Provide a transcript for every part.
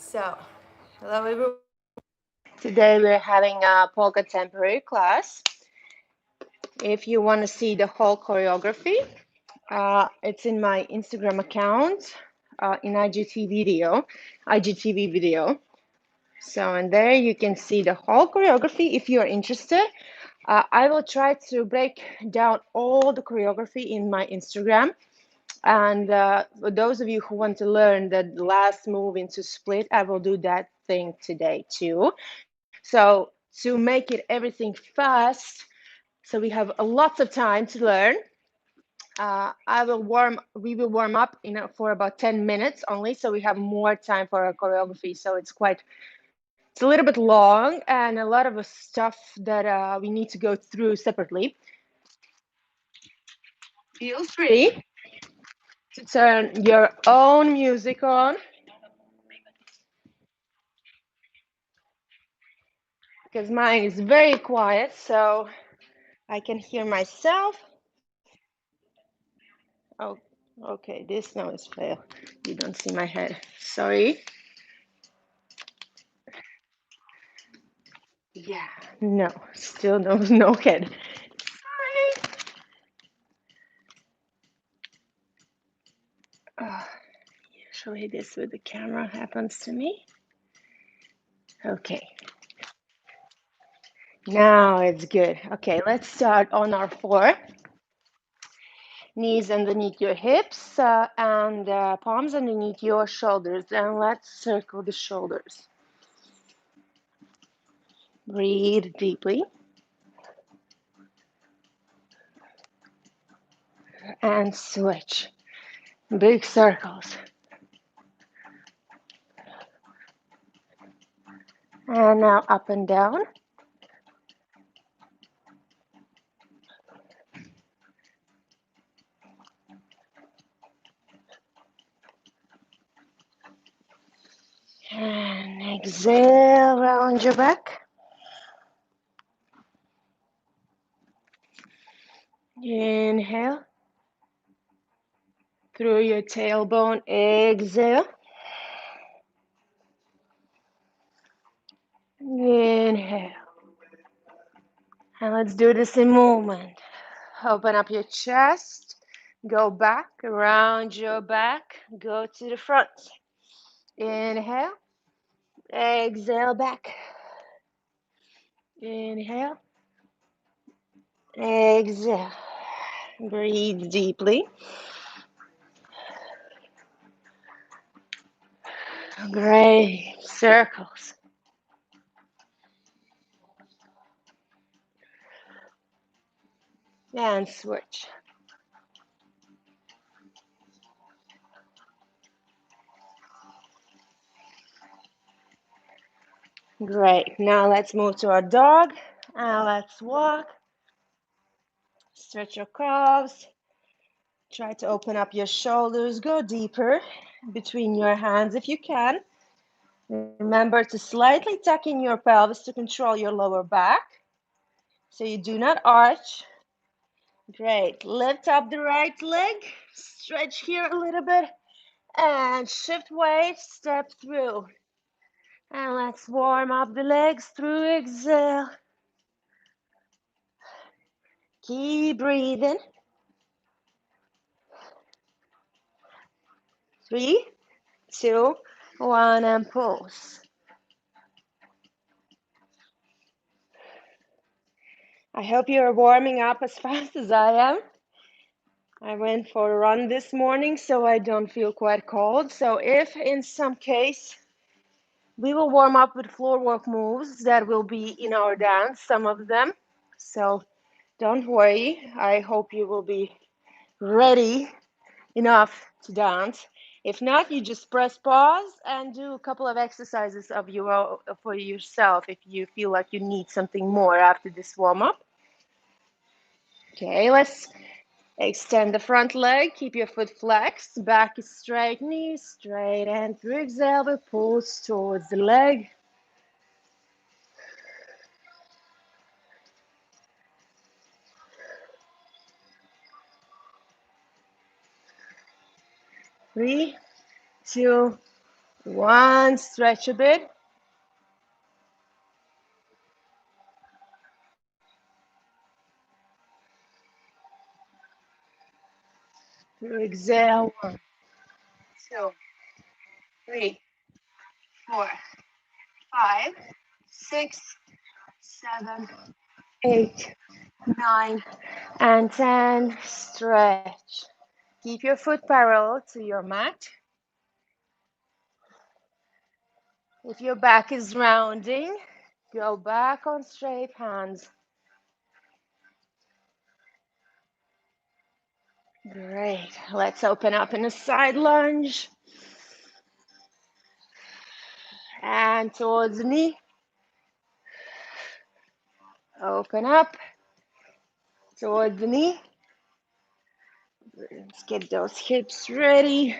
So, hello everyone. Today we're having a polka temporary class. If you want to see the whole choreography, it's in my Instagram account in IGTV video. So, and there you can see the whole choreography if you're interested. I will try to break down all the choreography in my Instagram. And for those of you who want to learn the last move into split, I will do that thing today too. So to make it everything fast, so we have lots of time to learn. We will warm up for about 10 minutes only, so we have more time for our choreography. So it's a little bit long and a lot of stuff that we need to go through separately. Feel free to turn your own music on because mine is very quiet, so I can hear myself. Oh, okay, this noise fail. You don't see my head. Sorry. Yeah, no, still no head. Sorry. Usually this with the camera happens to me. Okay, now it's good. Okay, let's start on our floor. Knees underneath your hips and palms underneath your shoulders. And let's circle the shoulders. Breathe deeply. And switch. Big circles. And now up and down. And exhale, round your back. Inhale. Through your tailbone, exhale. Inhale. And let's do this in movement. Open up your chest. Go back, around your back. Go to the front. Inhale. Exhale back. Inhale. Exhale. Breathe deeply. Great. Circles. And switch. Great. Now let's move to our dog. And let's walk. Stretch your calves. Try to open up your shoulders. Go deeper between your hands if you can. Remember to slightly tuck in your pelvis to control your lower back. So you do not arch. Great. Lift up the right leg. Stretch here a little bit. And shift weight. Step through. And let's warm up the legs through exhale. Keep breathing. 3, 2, 1, and pulse. I hope you're warming up as fast as I am. I went for a run this morning, so I don't feel quite cold. So if in some case, we will warm up with floor work moves that will be in our dance, some of them. So don't worry. I hope you will be ready enough to dance. If not, you just press pause and do a couple of exercises for yourself if you feel like you need something more after this warm up. Okay, let's extend the front leg. Keep your foot flexed. Back is straight, knees straight, and through exhale, we pulse towards the leg. Three, two, One, stretch a bit. Exhale. 1, 2, 3, 4, 5, 6, 7, 8, 9, and 10. Stretch. Keep your foot parallel to your mat. If your back is rounding, go back on straight hands. Great. Let's open up in a side lunge. And towards the knee. Open up. Towards the knee. Let's get those hips ready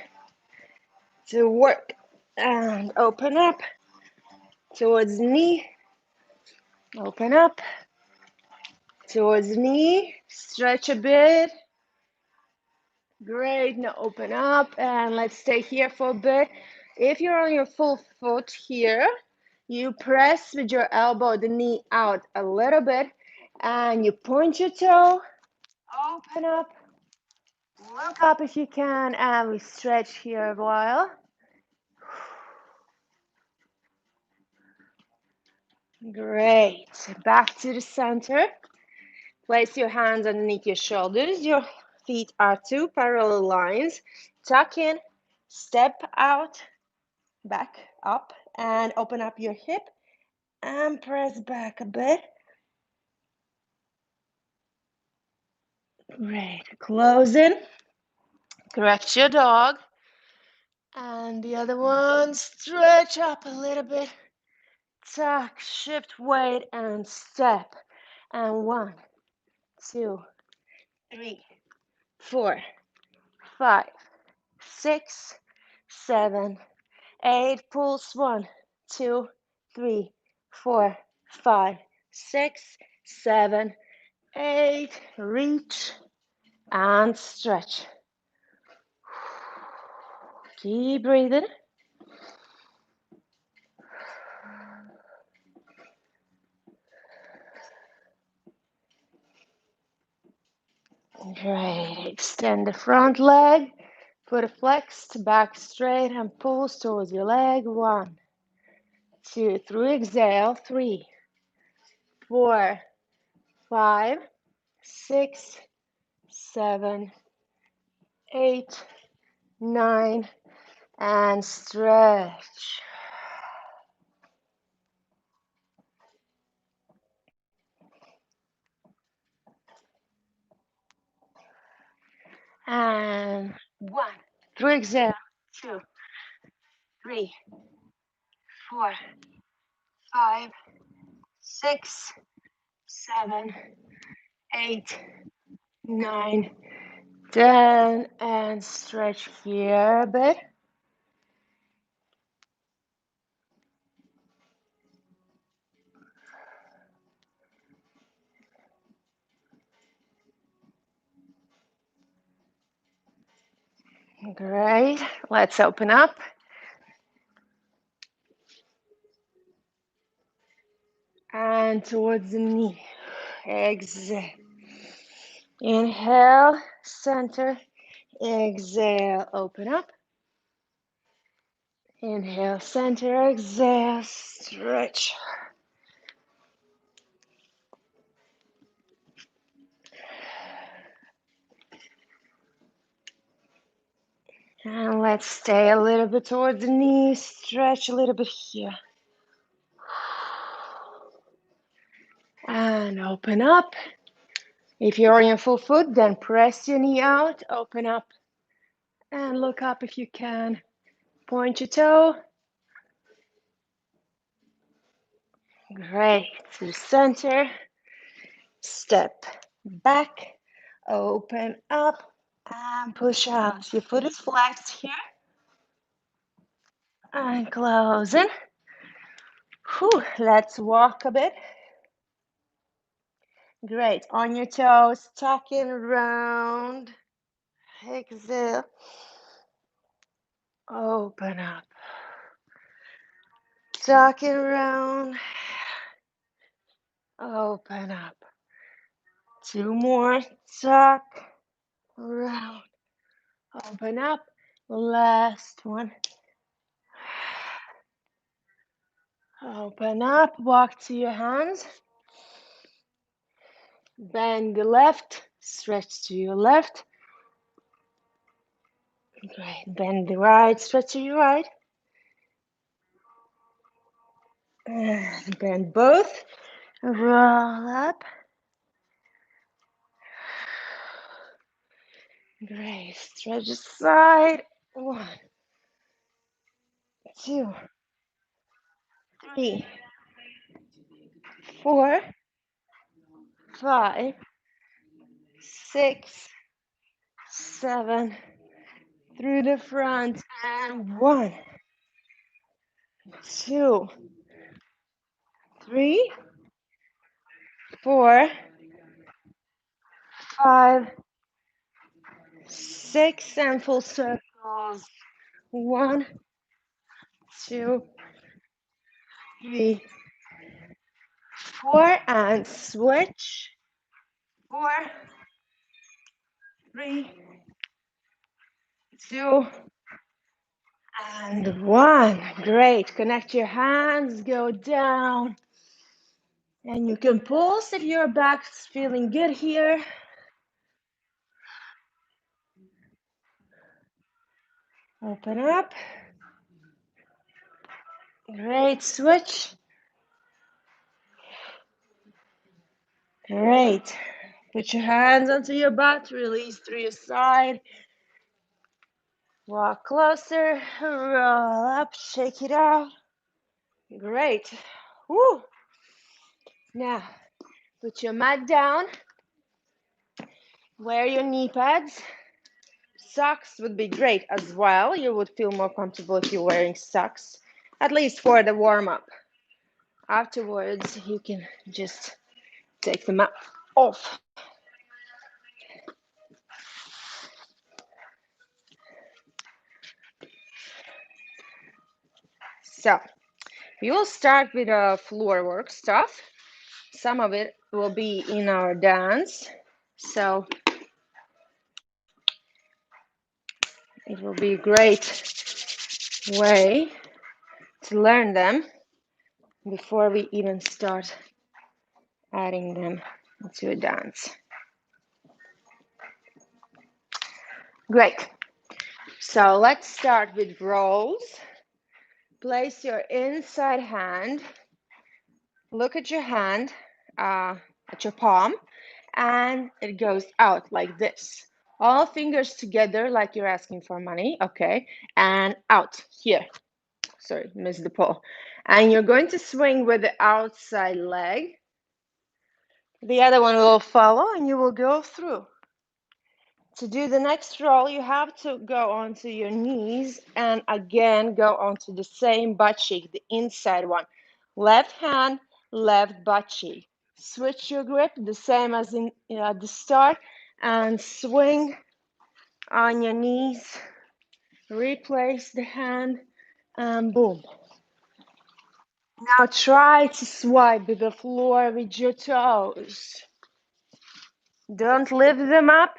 to work. And open up. Towards the knee. Open up. Towards the knee. Stretch a bit. Great. Now open up. And let's stay here for a bit. If you're on your full foot here, you press with your elbow the knee out a little bit. And you point your toe. Open up. Look up if you can. And we stretch here a while. Great. Back to the center. Place your hands underneath your shoulders. Your feet are two parallel lines. Tuck in, step out, back up, and open up your hip and press back a bit. Great. Close in. Correct your dog. And the other one, stretch up a little bit. Tuck, shift weight, and step. And 1, 2, 3, 4, 5, 6, 7, 8. Pulse 1, 2, 3, 4, 5, 6, 7, 8. Reach and stretch. Keep breathing. Great. Extend the front leg. Foot flexed, back straight, and pulse towards your leg. 1, 2, through exhale. 3, 4, 5, 6, 7, 8, 9, and stretch. And 1, through exhale. 2, 3, 4, 5, 6, 7, 8, 9, 10, and stretch here a bit. Great. Let's open up. And towards the knee. Exhale. Inhale, center. Exhale, open up. Inhale, center. Exhale, stretch. And let's stay a little bit towards the knees. Stretch a little bit here. And open up. If you're on your full foot, then press your knee out. Open up. And look up if you can. Point your toe. Great. To the center. Step back. Open up. And push out. Your foot is flexed here. And close in. Whew. Let's walk a bit. Great. On your toes, tuck in around. Exhale. Open up. Tuck it around. Open up. 2 more. Tuck around. Open up. Last one. Open up. Walk to your hands. Bend the left. Stretch to your left. Great. Bend the right. Stretch to your right. And bend both. Roll up. Great. Stretch aside. 1, 2, 3, 4, 5, 6, 7. Through the front. And 1, 2, 3, 4, 5, 6. And full circles. 1, 2, 3, 4. And switch. 4, 3, 2, and 1. Great. Connect your hands, go down. And you can pulse if your back's feeling good here. Open up. Great. Switch. Great. Put your hands onto your butt. Release through your side. Walk closer. Roll up. Shake it out. Great. Woo. Now, put your mat down. Wear your knee pads. Socks would be great as well. You would feel more comfortable if you're wearing socks, at least for the warm-up. Afterwards, you can just take them off. So, we will start with floor work stuff. Some of it will be in our dance. So, it will be a great way to learn them before we even start adding them to a dance. Great. So let's start with rolls. Place your inside hand. Look at your hand, at your palm, and it goes out like this. All fingers together like you're asking for money, okay, and out here. Sorry, missed the pole. And you're going to swing with the outside leg. The other one will follow and you will go through. To do the next roll, you have to go onto your knees and again go onto the same butt cheek, the inside one. Left hand, left butt cheek. Switch your grip, the same as in at the start, and swing on your knees. Replace the hand, and boom. Now try to swipe the floor with your toes. Don't lift them up.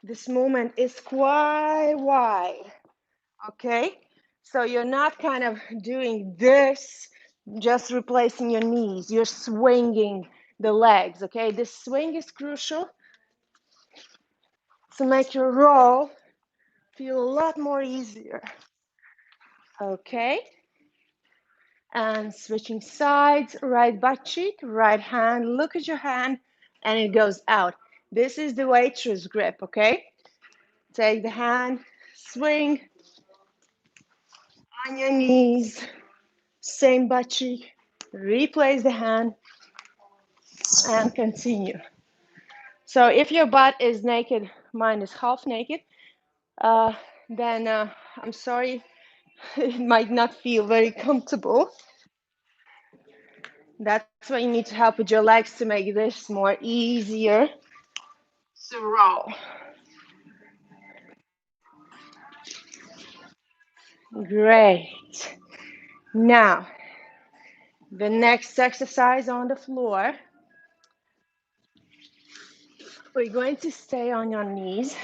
This movement is quite wide, okay? So you're not kind of doing this, just replacing your knees. You're swinging the legs, okay? This swing is crucial to make your roll feel a lot more easier, okay? And switching sides, right butt cheek, right hand, look at your hand, and it goes out. This is the waitress grip, okay? Take the hand, swing on your knees, same butt cheek, replace the hand, and continue. So if your butt is naked, mine is half naked, then I'm sorry, it might not feel very comfortable. That's why you need to help with your legs to make this more easier to roll. Great. Now, the next exercise on the floor, we're going to stay on your knees.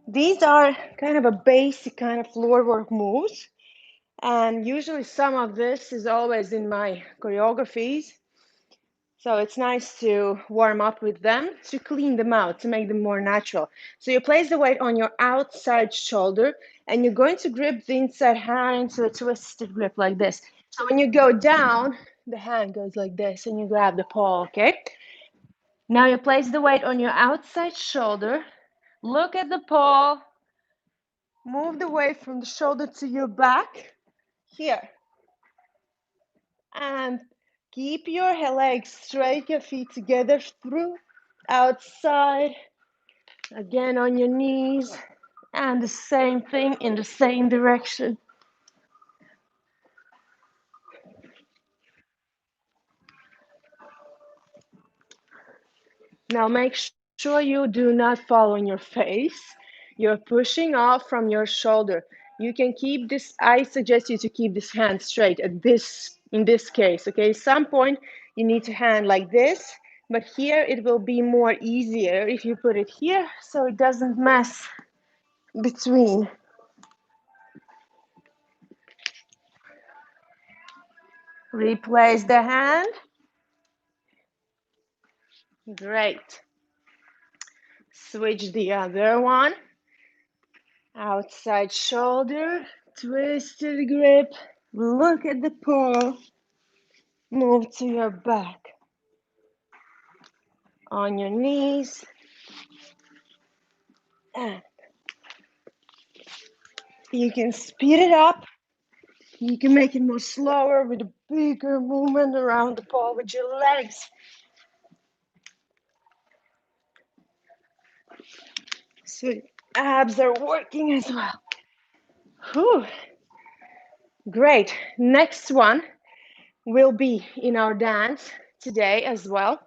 These are kind of a basic kind of floor work moves. And usually some of this is always in my choreographies. So it's nice to warm up with them, to clean them out, to make them more natural. So you place the weight on your outside shoulder and you're going to grip the inside hand into a twisted grip like this. So when you go down, the hand goes like this and you grab the paw, okay? Now you place the weight on your outside shoulder. Look at the paw. Move the weight from the shoulder to your back. Here. And keep your legs straight, your feet together through, outside, again on your knees, and the same thing in the same direction. Now make sure you do not fall on your face. You're pushing off from your shoulder. You can keep this, I suggest you to keep this hand straight at in this case, okay? At some point you need to hand like this, but here it will be more easier if you put it here so it doesn't mess between. Replace the hand. Great. Switch the other one. Outside shoulder, twisted grip. Look at the paw. Move to your back. On your knees. And you can speed it up. You can make it more slower with a bigger movement around the paw with your legs. So abs are working as well. Whew. Great. Next one will be in our dance today as well.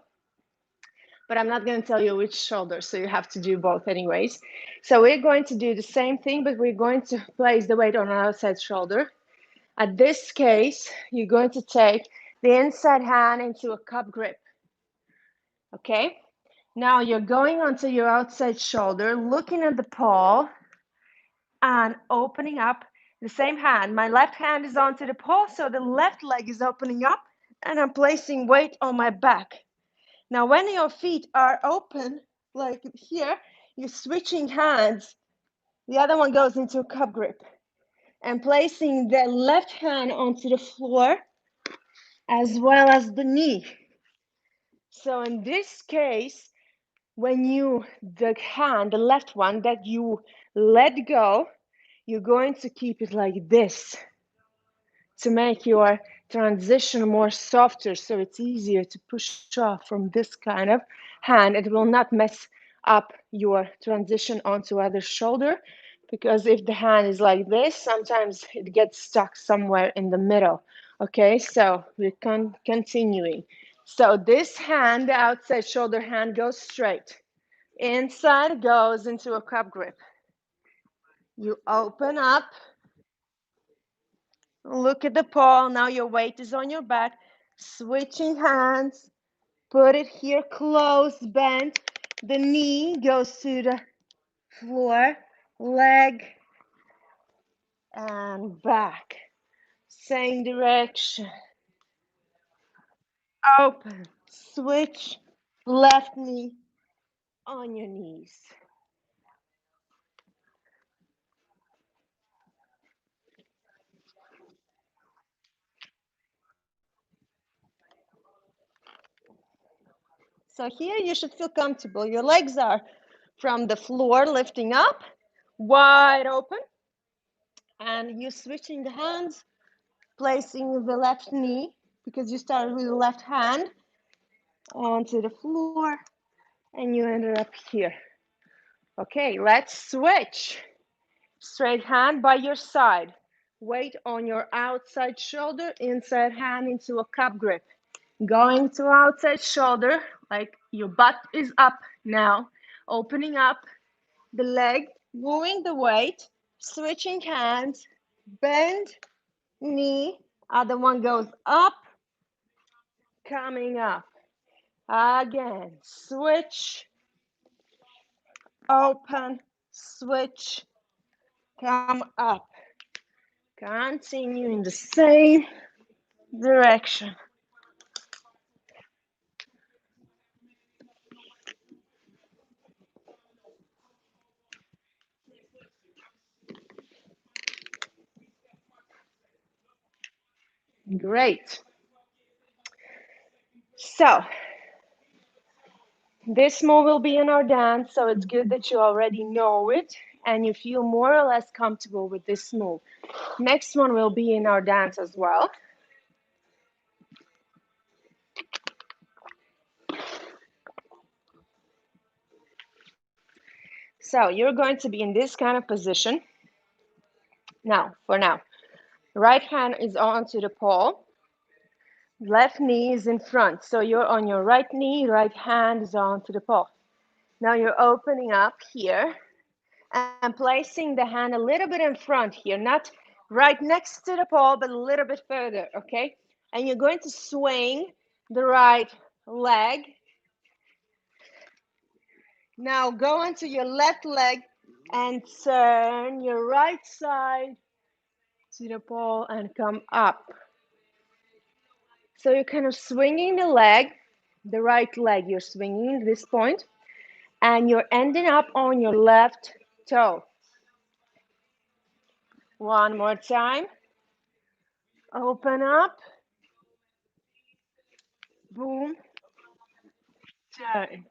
But I'm not going to tell you which shoulder, so you have to do both anyways. So we're going to do the same thing, but we're going to place the weight on our outside shoulder. At this case, you're going to take the inside hand into a cup grip. Okay? Now you're going onto your outside shoulder, looking at the paw and opening up the same hand. My left hand is onto the paw, so the left leg is opening up, and I'm placing weight on my back. Now, when your feet are open, like here, you're switching hands. The other one goes into a cup grip and placing the left hand onto the floor as well as the knee. So in this case, when the left one that you let go, you're going to keep it like this to make your transition more softer, so it's easier to push off from this kind of hand. It will not mess up your transition onto other shoulder, because if the hand is like this, sometimes it gets stuck somewhere in the middle. Okay, so we're continuing. So this hand, the outside shoulder hand, goes straight. Inside goes into a cup grip. You open up. Look at the paw. Now your weight is on your back. Switching hands. Put it here close, bent. The knee goes to the floor. Leg and back. Same direction. Open. Switch. Left knee on your knees. So here you should feel comfortable. Your legs are from the floor lifting up, wide open. And you're switching the hands, placing the left knee, because you started with the left hand, onto the floor, and you ended up here. Okay, let's switch. Straight hand by your side. Weight on your outside shoulder, inside hand into a cup grip. Going to outside shoulder, like your butt is up now. Opening up the leg, moving the weight, switching hands, bend, knee, other one goes up, coming up. Again, switch, open, switch, come up. Continue in the same direction. Great. So, this move will be in our dance, so it's good that you already know it and you feel more or less comfortable with this move. Next one will be in our dance as well. So you're going to be in this kind of position. Now, for now, right hand is onto the pole, left knee is in front. So you're on your right knee, right hand is onto the pole. Now you're opening up here and placing the hand a little bit in front here, not right next to the pole, but a little bit further, okay? And you're going to swing the right leg. Now go onto your left leg and turn your right side to the pole and come up. So you're kind of swinging the leg, the right leg, you're swinging this point, and you're ending up on your left toe. One more time. Open up. Boom. Turn.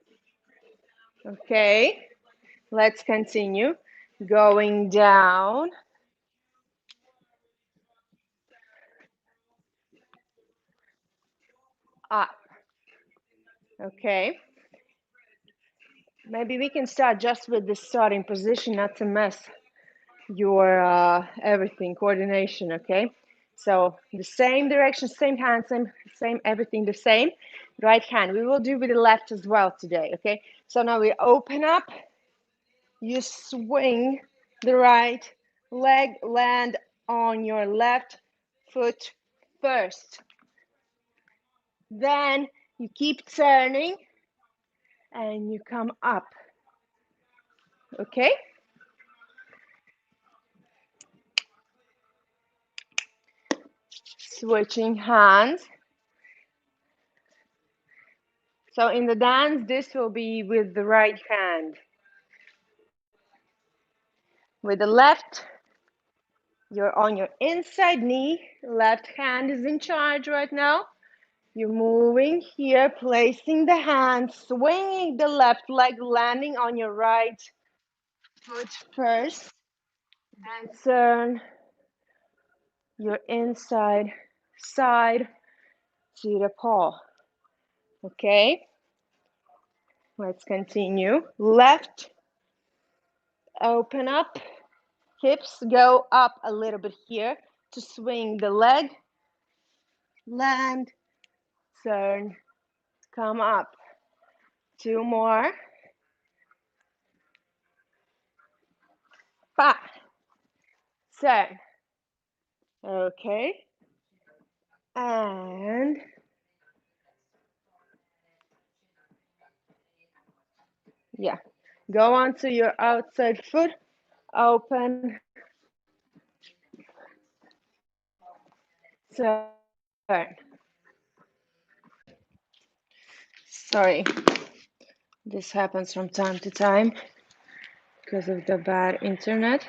Okay, let's continue. Going down. Up. Okay. Maybe we can start just with the starting position, not to mess your everything, coordination, okay? So the same direction, same hand, same everything the same. Right hand, we will do with the left as well today, okay? So now we open up, you swing the right leg, land on your left foot first. Then you keep turning and you come up, okay? Switching hands. So in the dance, this will be with the right hand. With the left, you're on your inside knee. Left hand is in charge right now. You're moving here, placing the hand, swinging the left leg, landing on your right foot first. Then turn your inside side to the pole. Okay, let's continue. Left, open up. Hips go up a little bit here to swing the leg. Land, turn, come up. Two more. 5, 7. Okay. And yeah, go onto your outside foot, open, turn. Sorry, this happens from time to time because of the bad internet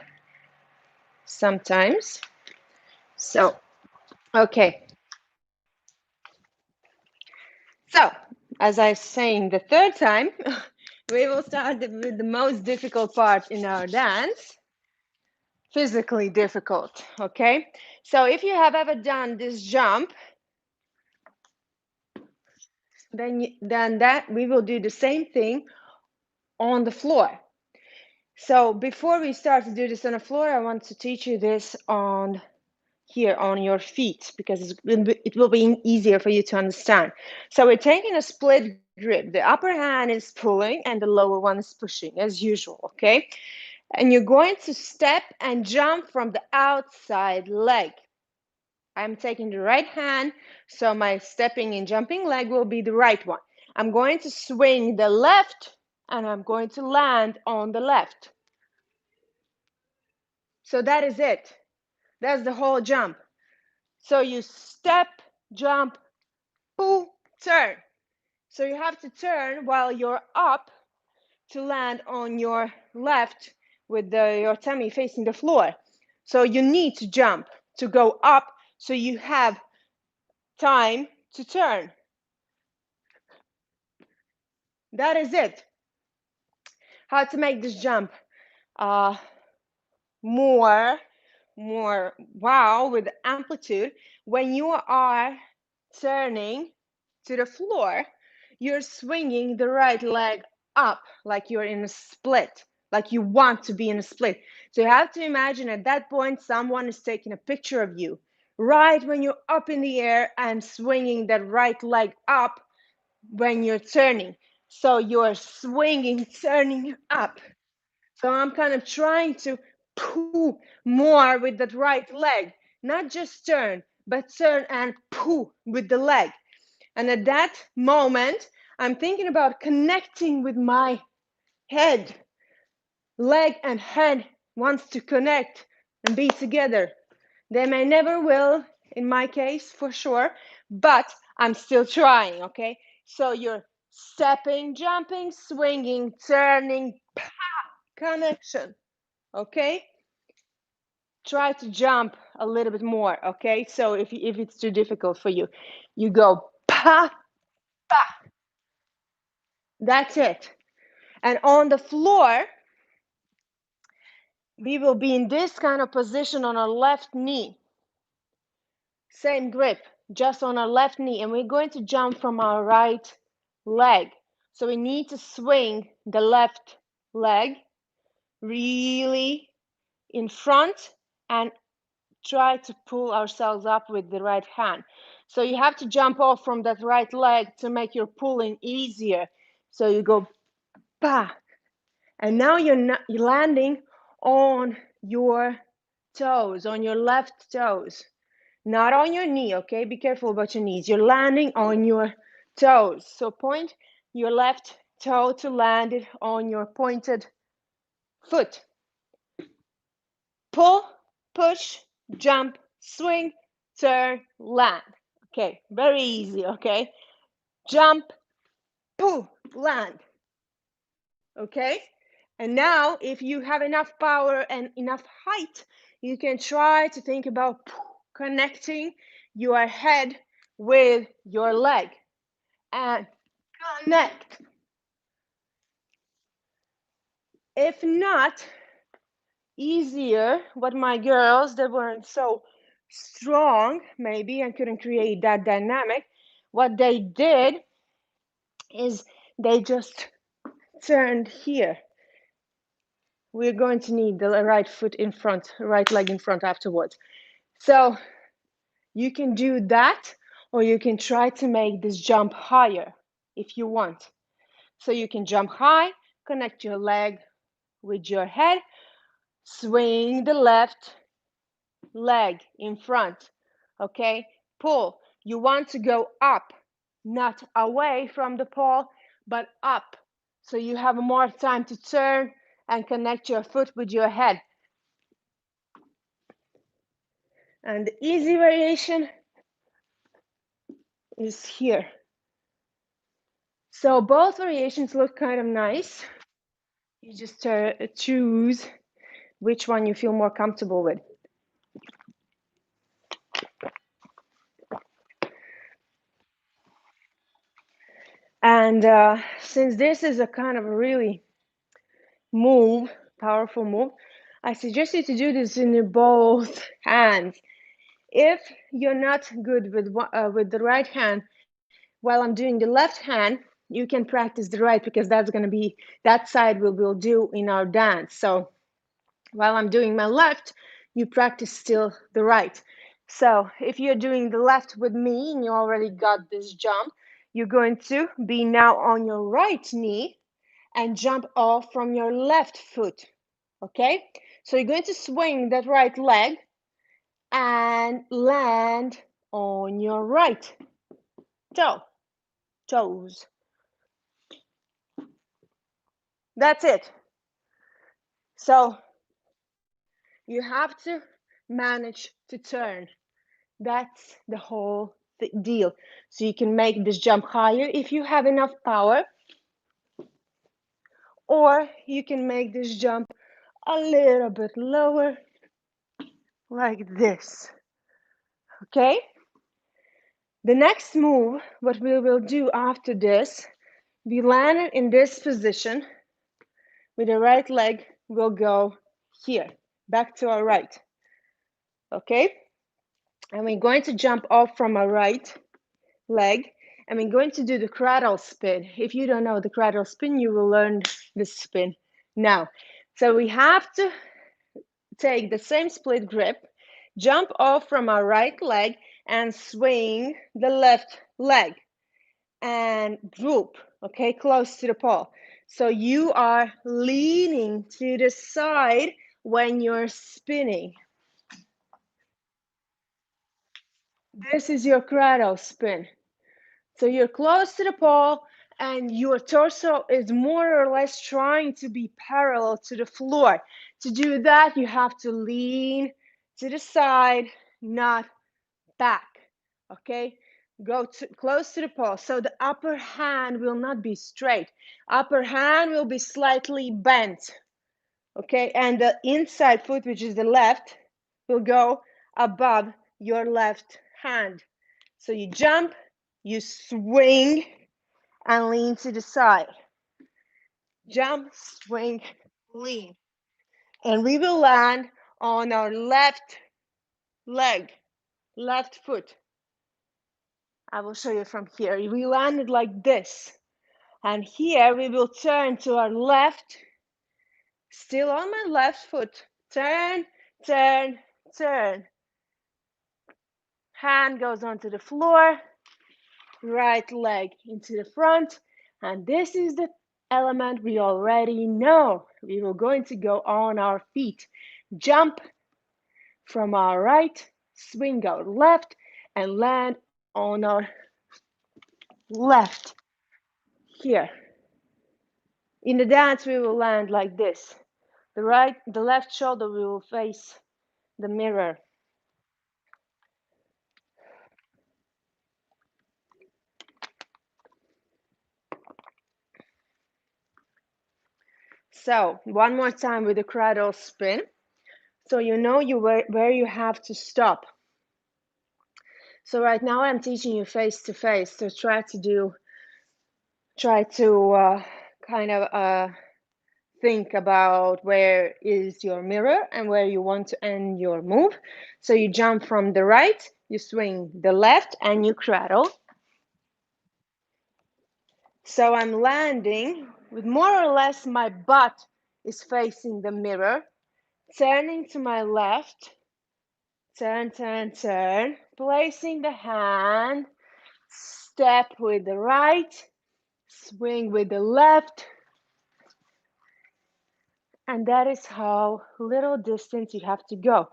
sometimes. So, okay. So, as I was saying the third time, we will start with the most difficult part in our dance. Physically difficult, okay? So if you have ever done this jump, then that we will do the same thing on the floor. So before we start to do this on the floor, I want to teach you this on here on your feet because it will be easier for you to understand. So we're taking a split grip. The upper hand is pulling and the lower one is pushing as usual, okay? And you're going to step and jump from the outside leg. I'm taking the right hand, so my stepping and jumping leg will be the right one. I'm going to swing the left, and I'm going to land on the left. So that is it. That's the whole jump. So you step, jump, pull, turn. So you have to turn while you're up to land on your left with your tummy facing the floor. So you need to jump to go up so you have time to turn. That is it. How to make this jump more wow with amplitude. When you are turning to the floor, you're swinging the right leg up like you're in a split, like you want to be in a split. So you have to imagine at that point someone is taking a picture of you right when you're up in the air and swinging that right leg up when you're turning. So you're swinging, turning up. So I'm kind of trying to pull more with that right leg, not just turn, but turn and pull with the leg. And at that moment, I'm thinking about connecting with my head. Leg and head wants to connect and be together. They may never will, in my case, for sure, but I'm still trying, okay? So you're stepping, jumping, swinging, turning, connection, okay? Try to jump a little bit more, okay? So if it's too difficult for you, you go pa, pa. That's it. And on the floor, we will be in this kind of position on our left knee. Same grip, just on our left knee. And we're going to jump from our right leg. So we need to swing the left leg really in front and try to pull ourselves up with the right hand. So you have to jump off from that right leg to make your pulling easier. So you go pa, and now you're landing on your toes, on your left toes, not on your knee, okay? Be careful about your knees. You're landing on your toes. So point your left toe to land it on your pointed foot. Pull, push, jump, swing, turn, land. Okay, very easy, okay? Jump, pull, land. Okay? And now, if you have enough power and enough height, you can try to think about connecting your head with your leg and connect. If not, easier, what my girls that weren't so strong maybe and couldn't create that dynamic, what they did is they just turned here. We're going to need the right foot in front, right leg in front afterwards. So you can do that, or you can try to make this jump higher if you want. So you can jump high, connect your leg with your head, swing the left leg in front, okay? Pull. You want to go up, not away from the pole, but up. So you have more time to turn and connect your foot with your head. And the easy variation is here. So both variations look kind of nice. You just choose which one you feel more comfortable with. And since this is a kind of a really powerful move, I suggest you to do this in both hands. If you're not good with the right hand, while I'm doing the left hand, you can practice the right, because that's going to be, that side we will do in our dance. So while I'm doing my left, you practice still the right. So if you're doing the left with me and you already got this jump, you're going to be now on your right knee and jump off from your left foot, Okay? So you're going to swing that right leg and land on your right toes. That's it. So you have to manage to turn. That's the whole deal. So you can make this jump higher if you have enough power, or you can make this jump a little bit lower, like this. Okay? The next move, what we will do after this, we land in this position with the right leg, will go here, back to our right. Okay? And we're going to jump off from our right leg, and we're going to do the cradle spin. If you don't know the cradle spin, you will learn this spin now. So we have to take the same split grip, jump off from our right leg, and swing the left leg and droop, okay, close to the pole. So you are leaning to the side when you're spinning. This is your cradle spin. So you're close to the pole and your torso is more or less trying to be parallel to the floor. To do that, you have to lean to the side, not back, okay? Go close to the pole. So the upper hand will not be straight. Upper hand will be slightly bent, okay? And the inside foot, which is the left, will go above your left hand. So you jump, you swing, and lean to the side. Jump, swing, lean. And we will land on our left leg, left foot. I will show you from here. We landed like this. And here we will turn to our left, still on my left foot. Turn, turn, turn. Hand goes onto the floor, right leg into the front. And this is the element we already know. We will going to go on our feet. Jump from our right, swing our left, and land on our left here. In the dance, we will land like this. The left shoulder will face the mirror. So one more time with the cradle spin. So you know where you have to stop. So right now I'm teaching you face to face. So try to kind of think about where is your mirror and where you want to end your move. So you jump from the right, you swing the left, and you cradle. So I'm landing with more or less my butt is facing the mirror, turning to my left, turn, turn, turn, placing the hand, step with the right, swing with the left, and that is how little distance you have to go.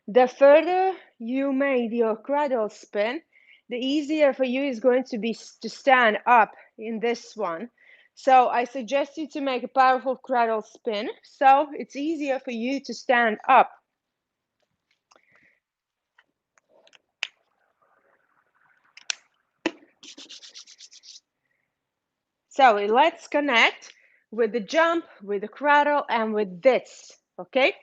The further you make your cradle spin, the easier for you is going to be to stand up in this one. So I suggest you to make a powerful cradle spin so it's easier for you to stand up. So let's connect with the jump, with the cradle, and with this, okay?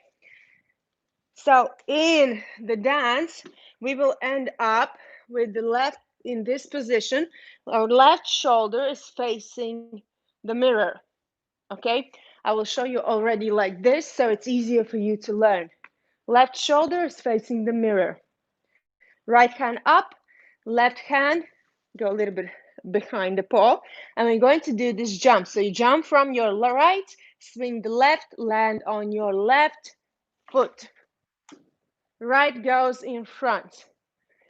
So in the dance, we will end up with the left in this position. Our left shoulder is facing the mirror, okay? I will show you already like this, so it's easier for you to learn. Left shoulder is facing the mirror. Right hand up, left hand, go a little bit behind the pole, and we're going to do this jump. So you jump from your right, swing the left, land on your left foot. Right goes in front.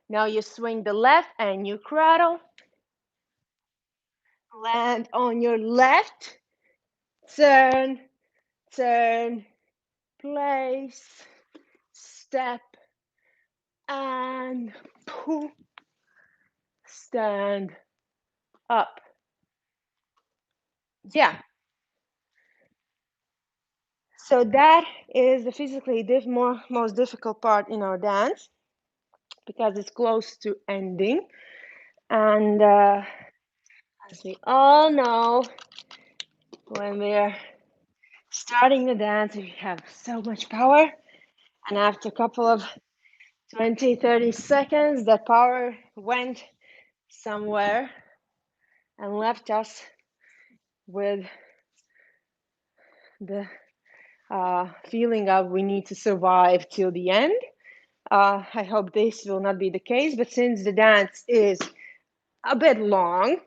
Now you swing the left and you cradle. Land on your left. Turn, turn, place, step, and pull, stand up. Yeah, so that is the physically most difficult part in our dance because it's close to ending. And as we all know, when we're starting the dance, we have so much power. And after a couple of 20, 30 seconds, that power went somewhere and left us with the feeling of we need to survive till the end. I hope this will not be the case, but since the dance is a bit long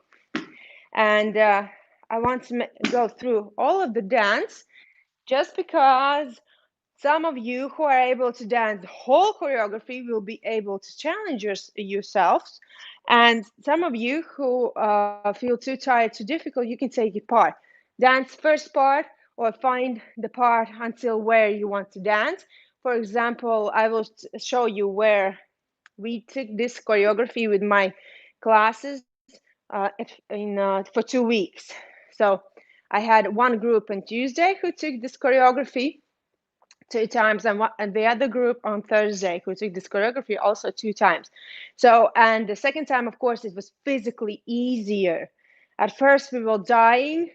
and I want to go through all of the dance just because some of you who are able to dance the whole choreography will be able to challenge yourselves. And some of you who feel too tired, too difficult, you can take it part. Dance first part or find the part until where you want to dance. For example, I will show you where we took this choreography with my classes for 2 weeks. So I had one group on Tuesday who took this choreography 2 times, and the other group on Thursday who took this choreography also 2 times. So, and the second time, of course, it was physically easier. At first, we were dying,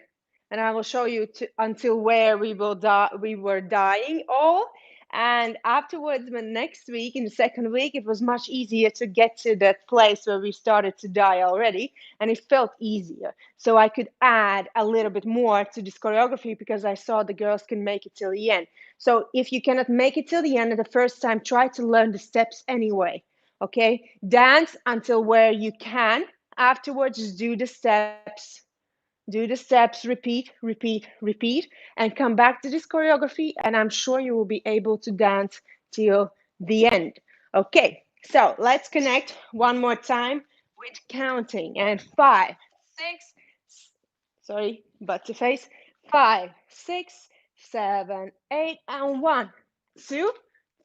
and I will show you until where we were dying all. And afterwards, when next week, in the second week, it was much easier to get to that place where we started to die already, and it felt easier. So I could add a little bit more to this choreography because I saw the girls can make it till the end. So if you cannot make it till the end of the first time, try to learn the steps anyway. Okay, dance until where you can. Afterwards, just do the steps. Do the steps, repeat, repeat, repeat, and come back to this choreography, and I'm sure you will be able to dance till the end. Okay, so let's connect one more time with counting. And 5, 6, sorry, butt to face. 5, 6, 7, 8, and 1, 2,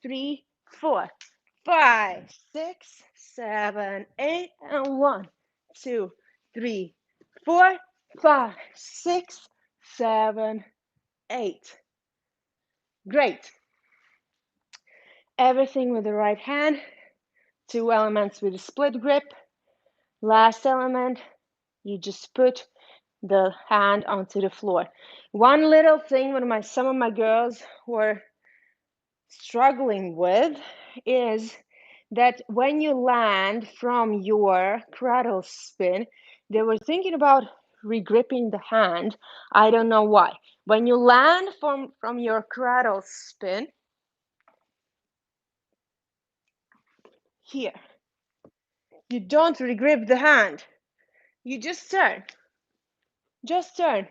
3, 4. 5, 6, 7, 8, and 1, 2, 3, 4, 5, 6, 7, 8. Great. Everything with the right hand. 2 elements with a split grip. Last element, you just put the hand onto the floor. One little thing when some of my girls were struggling with is that when you land from your cradle spin, they were thinking about regripping the hand. I don't know why. When you land from your cradle spin, here, you don't regrip the hand. You just turn. Just turn.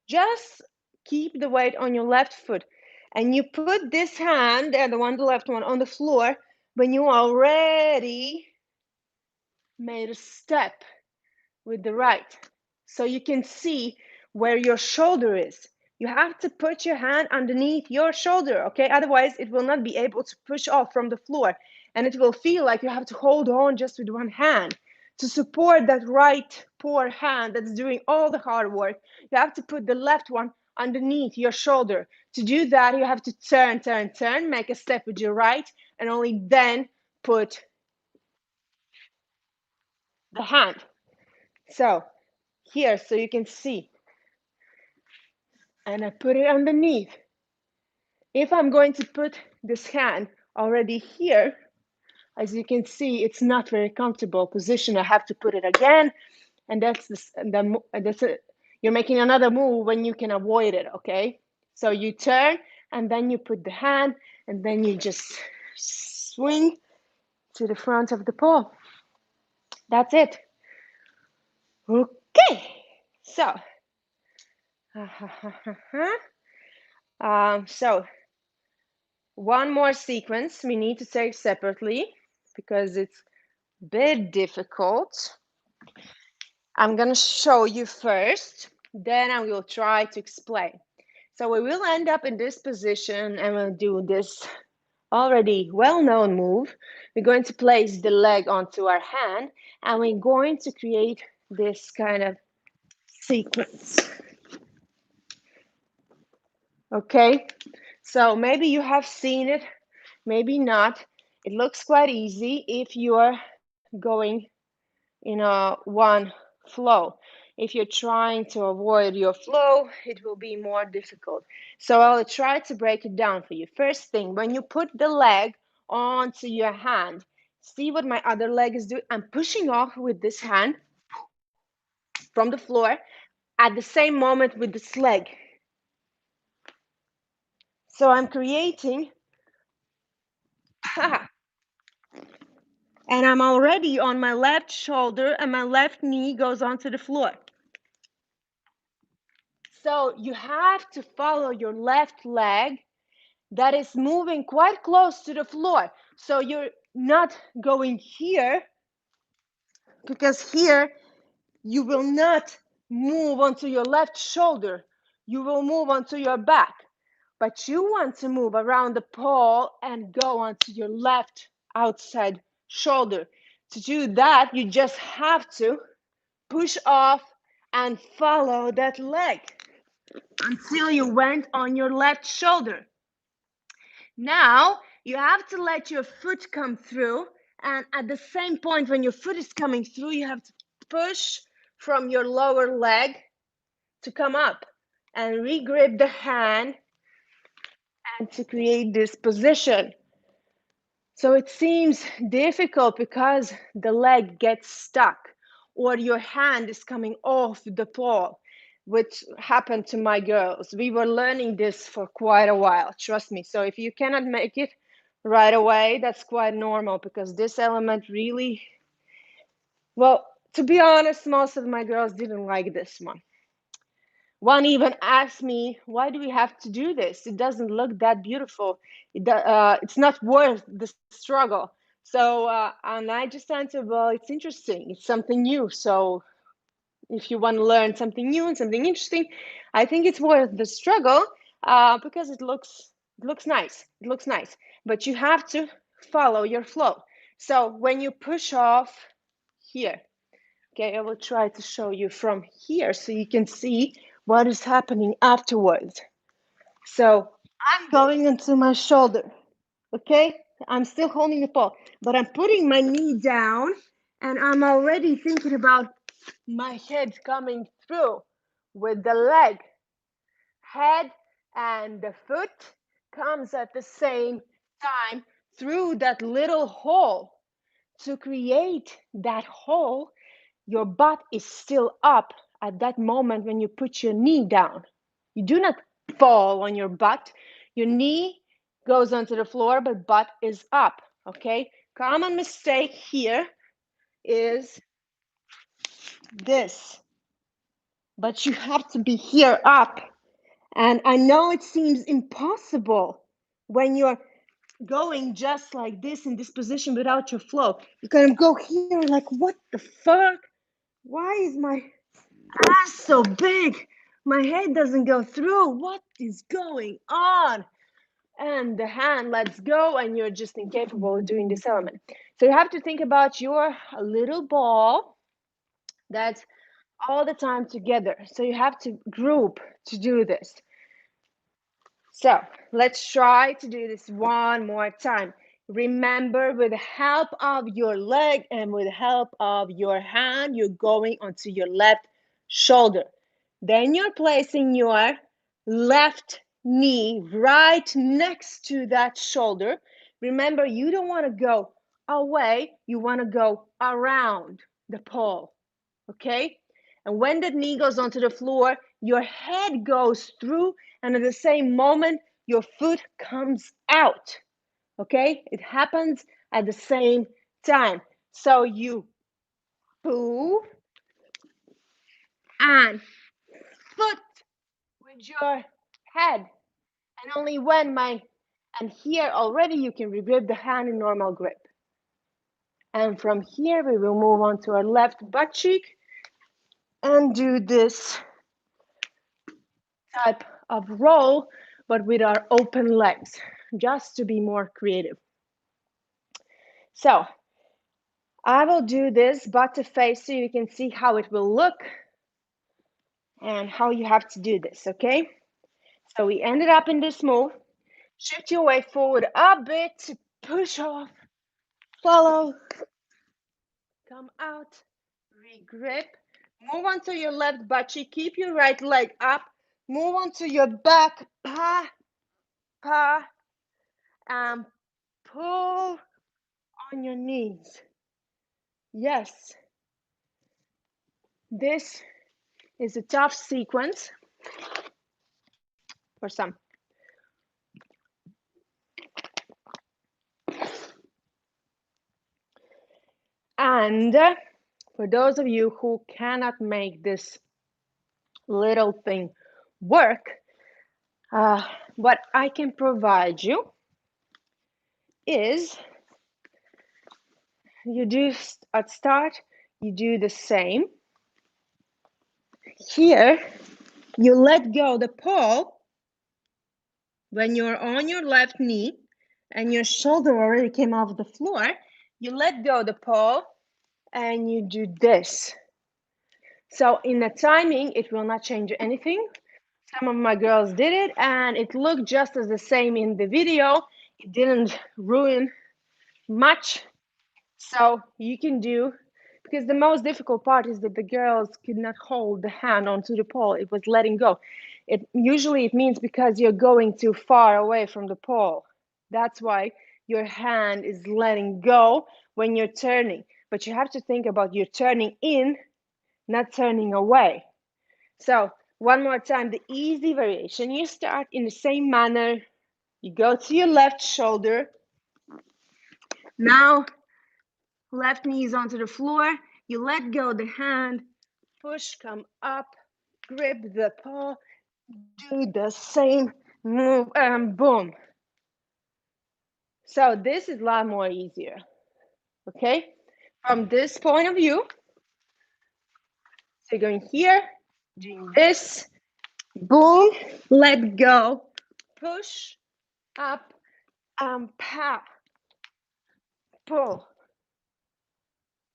Just keep the weight on your left foot. And you put this hand, the left one, on the floor when you already made a step with the right. So you can see where your shoulder is. You have to put your hand underneath your shoulder, okay? Otherwise, it will not be able to push off from the floor. And it will feel like you have to hold on just with one hand. To support that right poor hand that's doing all the hard work, you have to put the left one underneath your shoulder. To do that, you have to turn, turn, turn, make a step with your right, and only then put the hand. So here, so you can see. And I put it underneath. If I'm going to put this hand already here, as you can see, it's not very comfortable position. I have to put it again, and you're making another move when you can avoid it, okay? So you turn, and then you put the hand, and then you just swing to the front of the pole. That's it. Okay, so, so one more sequence we need to take separately because it's a bit difficult. I'm going to show you first, then I will try to explain. So we will end up in this position and we'll do this already well-known move. We're going to place the leg onto our hand and we're going to create this kind of sequence. Okay, so maybe you have seen it, maybe not. It looks quite easy if you're going in a one flow. If you're trying to avoid your flow, it will be more difficult. So I'll try to break it down for you. First thing, when you put the leg onto your hand, see what my other leg is doing? I'm pushing off with this hand from the floor at the same moment with this leg. So I'm creating, and I'm already on my left shoulder and my left knee goes onto the floor. So you have to follow your left leg that is moving quite close to the floor. So you're not going here, because here you will not move onto your left shoulder. You will move onto your back. But you want to move around the pole and go onto your left outside shoulder. To do that, you just have to push off and follow that leg until you went on your left shoulder. Now you have to let your foot come through, and at the same point when your foot is coming through, you have to push from your lower leg to come up and re-grip the hand and to create this position. So it seems difficult because the leg gets stuck or your hand is coming off the pole, which happened to my girls. We were learning this for quite a while, trust me. So if you cannot make it right away, that's quite normal, because this element really, well, to be honest, most of my girls didn't like this one. One even asked me, why do we have to do this? It doesn't look that beautiful. It's not worth the struggle. So, and I just answered, well, it's interesting. It's something new. So if you want to learn something new and something interesting, I think it's worth the struggle, because it looks nice. It looks nice. But you have to follow your flow. So when you push off here, okay, I will try to show you from here so you can see what is happening afterwards. So I'm going into my shoulder, okay? I'm still holding the pole, but I'm putting my knee down and I'm already thinking about my head coming through with the leg. Head and the foot comes at the same time through that little hole. To create that hole, your butt is still up at that moment when you put your knee down. You do not fall on your butt. Your knee goes onto the floor, but butt is up, okay? Common mistake here is this. But you have to be here up. And I know it seems impossible when you're going just like this in this position without your flow. You kind of go here like, what the fuck? Why is my ass so big? My head doesn't go through. What is going on? And the hand lets go and you're just incapable of doing this element. So you have to think about your little ball that's all the time together. So you have to group to do this. So let's try to do this one more time. Remember, with the help of your leg and with the help of your hand, you're going onto your left shoulder. Then you're placing your left knee right next to that shoulder. Remember, you don't want to go away, you want to go around the pole, okay? And when that knee goes onto the floor, your head goes through, and at the same moment, your foot comes out, okay? It happens at the same time. So you move and foot with your head. And only when and here already you can regrip the hand in normal grip. And from here, we will move on to our left butt cheek and do this type of roll, but with our open legs, just to be more creative. So I will do this butt to face so you can see how it will look and how you have to do this, okay? So we ended up in this move. Shift your weight forward a bit to push off, follow, come out, regrip, move onto your left butt cheek, keep your right leg up, move onto your back, pa, pa, and pull on your knees. Yes, this is a tough sequence for some. And for those of you who cannot make this little thing work, what I can provide you is you do at start, you do the same. Here, you let go the pole when you're on your left knee and your shoulder already came off the floor. You let go the pole and you do this. So in the timing, it will not change anything. Some of my girls did it and it looked just as the same in the video. It didn't ruin much. So you can do, because the most difficult part is that the girls could not hold the hand onto the pole. It was letting go. Usually it means because you're going too far away from the pole. That's why your hand is letting go when you're turning. But you have to think about you're turning in, not turning away. So one more time, the easy variation. You start in the same manner. You go to your left shoulder. Now, left knee is onto the floor. You let go the hand, push, come up, grip the paw, do the same move, and boom. So this is a lot more easier, okay? From this point of view, so you're going here, doing this, boom, let go, push, up, and pow, pull.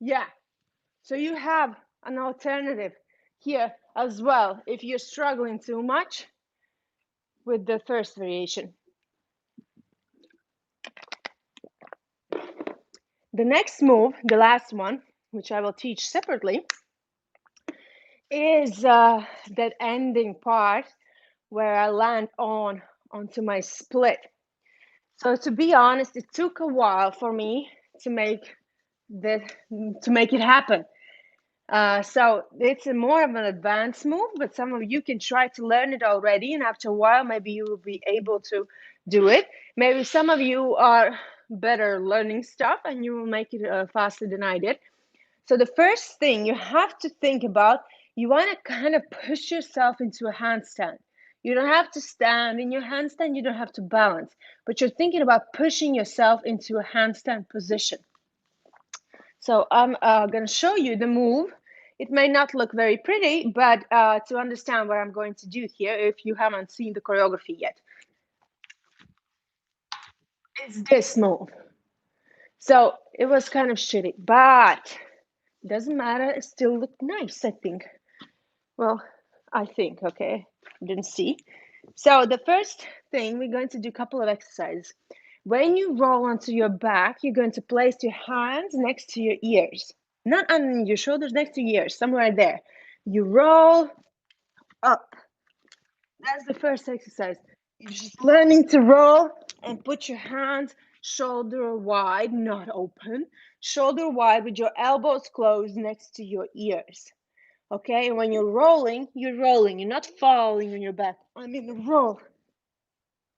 Yeah, so you have an alternative here as well if you're struggling too much with the first variation. The next move, the last one, which I will teach separately, is that ending part where I land onto my split. So to be honest, it took a while for me to make it happen. So it's more of an advanced move, but some of you can try to learn it already, and after a while, maybe you will be able to do it. Maybe some of you are better learning stuff, and you will make it faster than I did. So the first thing you have to think about, you want to kind of push yourself into a handstand. You don't have to stand in your handstand, you don't have to balance, but you're thinking about pushing yourself into a handstand position. So I'm going to show you the move. It may not look very pretty, but to understand what I'm going to do here, if you haven't seen the choreography yet, it's this move. So it was kind of shitty, but it doesn't matter. It still looked nice, I think. Well, I think, okay, didn't see. So the first thing, we're going to do a couple of exercises. When you roll onto your back, you're going to place your hands next to your ears. Not on your shoulders, next to your ears, somewhere there. You roll up. That's the first exercise. You're just learning to roll and put your hands shoulder wide, not open. Shoulder wide with your elbows closed next to your ears. Okay, and when you're rolling, you're not falling on your back. I'm in a roll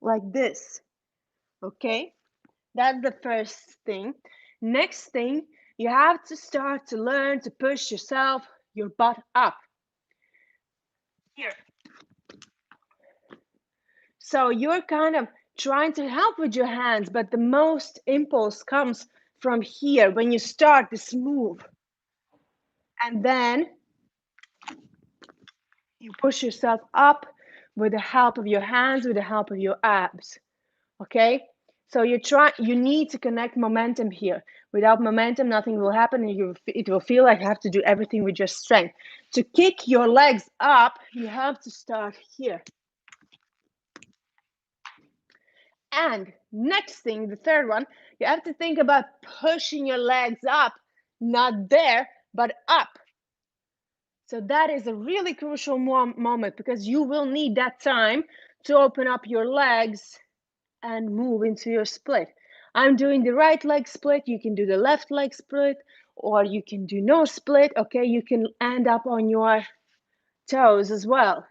like this. Okay, that's the first thing. Next thing, you have to start to learn to push yourself, your butt up. Here. So you're kind of trying to help with your hands, but the most impulse comes from here when you start this move. And then you push yourself up with the help of your hands, with the help of your abs, okay? So you need to connect momentum here. Without momentum, nothing will happen, and it will feel like you have to do everything with your strength. To kick your legs up, you have to start here. And next thing, the third one, you have to think about pushing your legs up, not there, but up. So that is a really crucial moment because you will need that time to open up your legs and move into your split. I'm doing the right leg split. You can do the left leg split, or you can do no split. Okay, you can end up on your toes as well.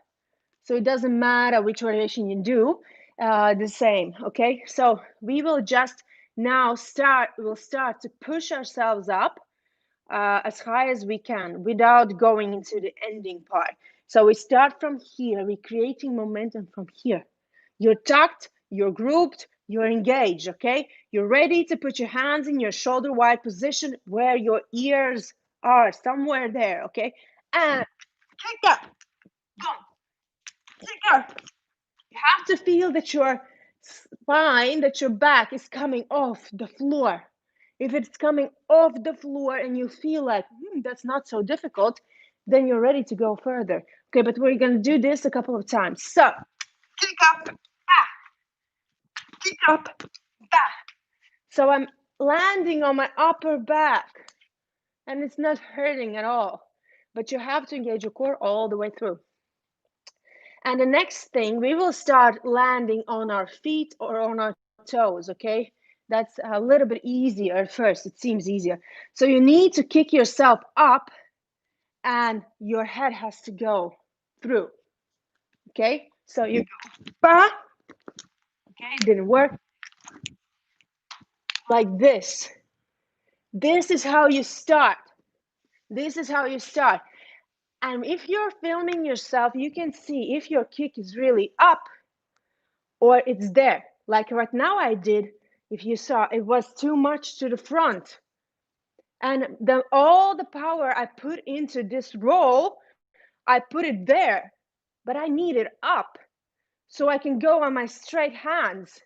So it doesn't matter which variation you do, the same. Okay, so we will just now we'll start to push ourselves up as high as we can without going into the ending part. So we start from here, we're creating momentum from here. You're tucked, you're grouped, you're engaged, okay? You're ready to put your hands in your shoulder wide position where your ears are, somewhere there, okay? And kick up, boom, kick up. You have to feel that your spine, that your back is coming off the floor. If it's coming off the floor and you feel like that's not so difficult, then you're ready to go further. Okay, but we're going to do this a couple of times. So, kick up, back, kick up, back. So I'm landing on my upper back and it's not hurting at all. But you have to engage your core all the way through. And the next thing, we will start landing on our feet or on our toes, okay? That's a little bit easier at first. It seems easier. So you need to kick yourself up and your head has to go through, okay? So you go, bah, okay, didn't work. Like this. This is how you start. This is how you start. And if you're filming yourself, you can see if your kick is really up or it's there. Like right now I did, if you saw, it was too much to the front. And all the power I put into this roll, I put it there, but I need it up so I can go on my straight hands,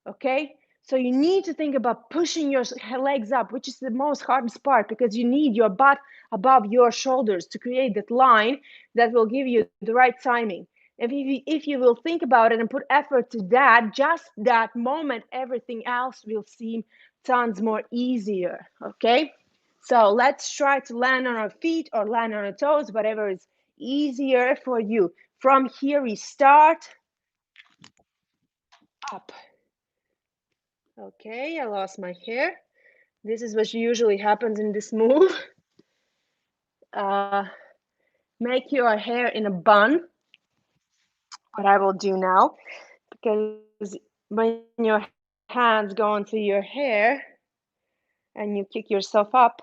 okay? So you need to think about pushing your legs up, which is the most hardest part because you need your butt above your shoulders to create that line that will give you the right timing. If you will think about it and put effort to that, just that moment, everything else will seem tons more easier, okay? So let's try to land on our feet or land on our toes, whatever is easier for you. From here, we start up. Okay, I lost my hair. This is what usually happens in this move. Make your hair in a bun, what I will do now, because when your hands go into your hair and you kick yourself up,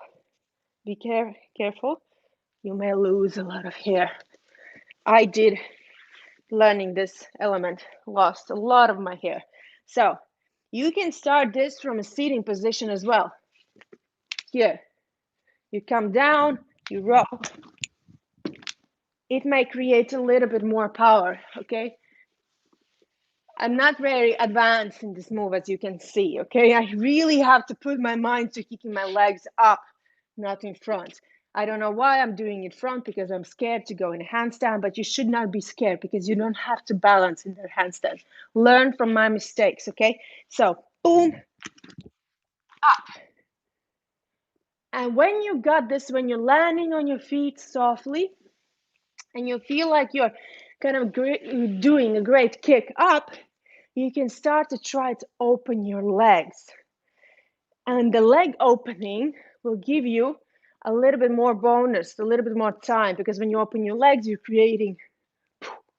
be careful, you may lose a lot of hair. I did, learning this element, lost a lot of my hair. So you can start this from a seating position as well. Here, you come down, you roll. It may create a little bit more power, okay? I'm not very advanced in this move, as you can see, okay? I really have to put my mind to kicking my legs up, not in front. I don't know why I'm doing it front because I'm scared to go in a handstand, but you should not be scared because you don't have to balance in the handstand. Learn from my mistakes, okay? So, boom, up. And when you got this, when you're landing on your feet softly, and you feel like you're kind of doing a great kick up, you can start to try to open your legs. And the leg opening will give you a little bit more bonus, a little bit more time, because when you open your legs, you're creating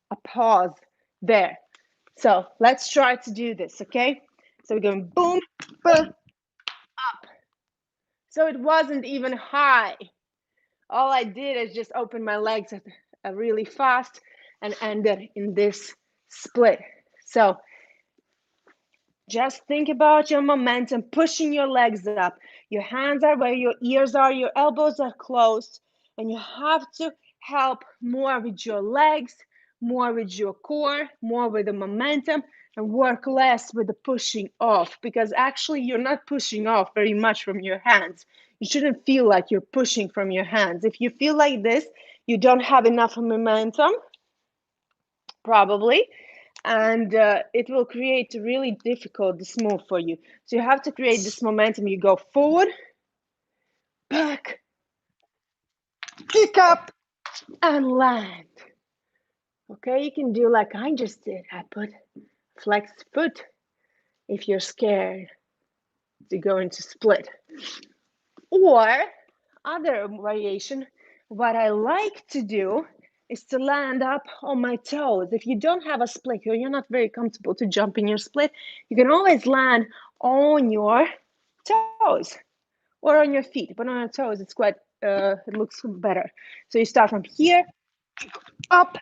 a pause there. So let's try to do this, okay? So we're going boom, boom, up. So it wasn't even high. All I did is just open my legs really fast and ended in this split. So just think about your momentum, pushing your legs up. Your hands are where your ears are, your elbows are closed, and you have to help more with your legs, more with your core, more with the momentum, and work less with the pushing off, because actually you're not pushing off very much from your hands. You shouldn't feel like you're pushing from your hands. If you feel like this, you don't have enough momentum, probably, and it will create really difficult this move for you. So you have to create this momentum. You go forward, back, kick up, and land. Okay, you can do like I just did. I put flexed foot if you're scared to go into split. Or other variation, what I like to do is to land up on my toes. If you don't have a split or you're not very comfortable to jump in your split, you can always land on your toes or on your feet, but on your toes it's quite it looks better. So you start from here, up,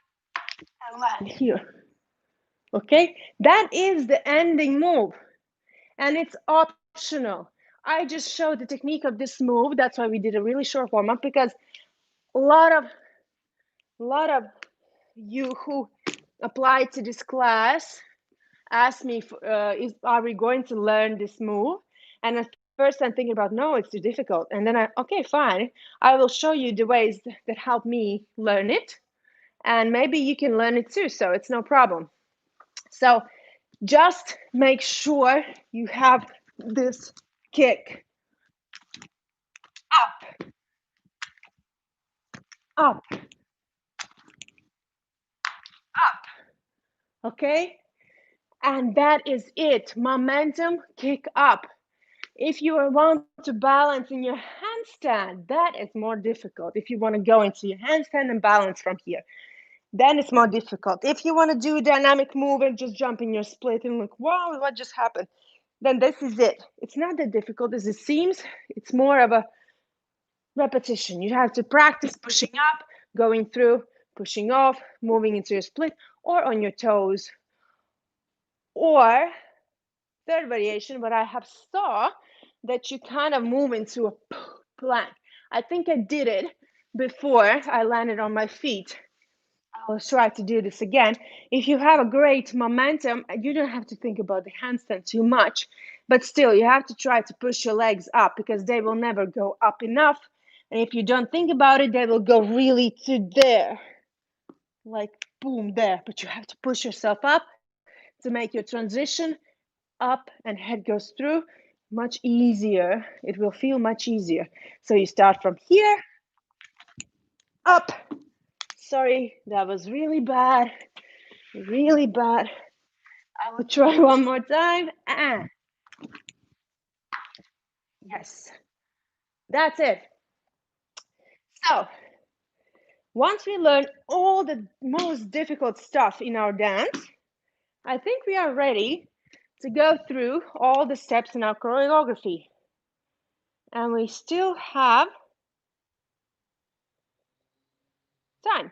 and land here. Okay, that is the ending move, and it's optional. I just showed the technique of this move. That's why we did a really short warm up, because a lot of you who applied to this class asked me, are we going to learn this move? And at first I'm thinking about, no, it's too difficult. And then okay, fine. I will show you the ways that help me learn it. And maybe you can learn it too, so it's no problem. So just make sure you have this kick. Up, up, up. Okay? And that is it. Momentum, kick up. If you want to balance in your handstand, that is more difficult. If you want to go into your handstand and balance from here, then it's more difficult. If you want to do a dynamic move and just jump in your split and look, wow, what just happened? Then this is it. It's not that difficult as it seems. It's more of a repetition. You have to practice pushing up, going through, pushing off, moving into your split, or on your toes. Or third variation, what I have saw that you kind of move into a plank. I think I did it before I landed on my feet. I'll try to do this again. If you have a great momentum, you don't have to think about the handstand too much, but still you have to try to push your legs up, because they will never go up enough. And if you don't think about it, they will go really to there, like boom, there. But you have to push yourself up to make your transition up and head goes through much easier. It will feel much easier. So you start from here, up. Sorry, that was really bad. Really bad. I will try one more time. Yes, that's it. So once we learn all the most difficult stuff in our dance, I think we are ready to go through all the steps in our choreography. And we still have time.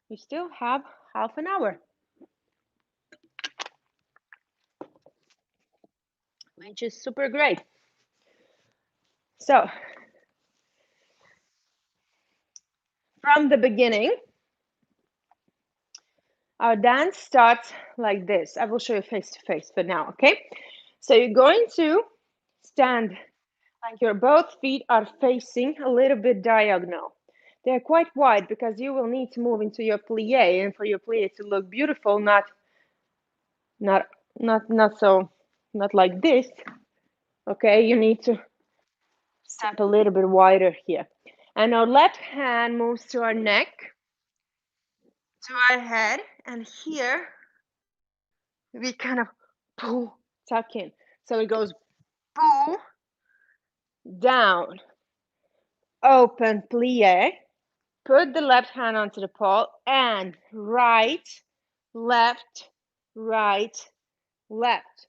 We still have half an hour, which is super great. So from the beginning, our dance starts like this. I will show you face to face for now, okay? So you're going to stand like your both feet are facing a little bit diagonal. They're quite wide because you will need to move into your plie, and for your plie to look beautiful, not like this. Okay, you need to step a little bit wider here. And our left hand moves to our neck, to our head, and here we kind of pull, tuck in. So it goes pull, down, open, plie, put the left hand onto the pole, and right, left, right, left.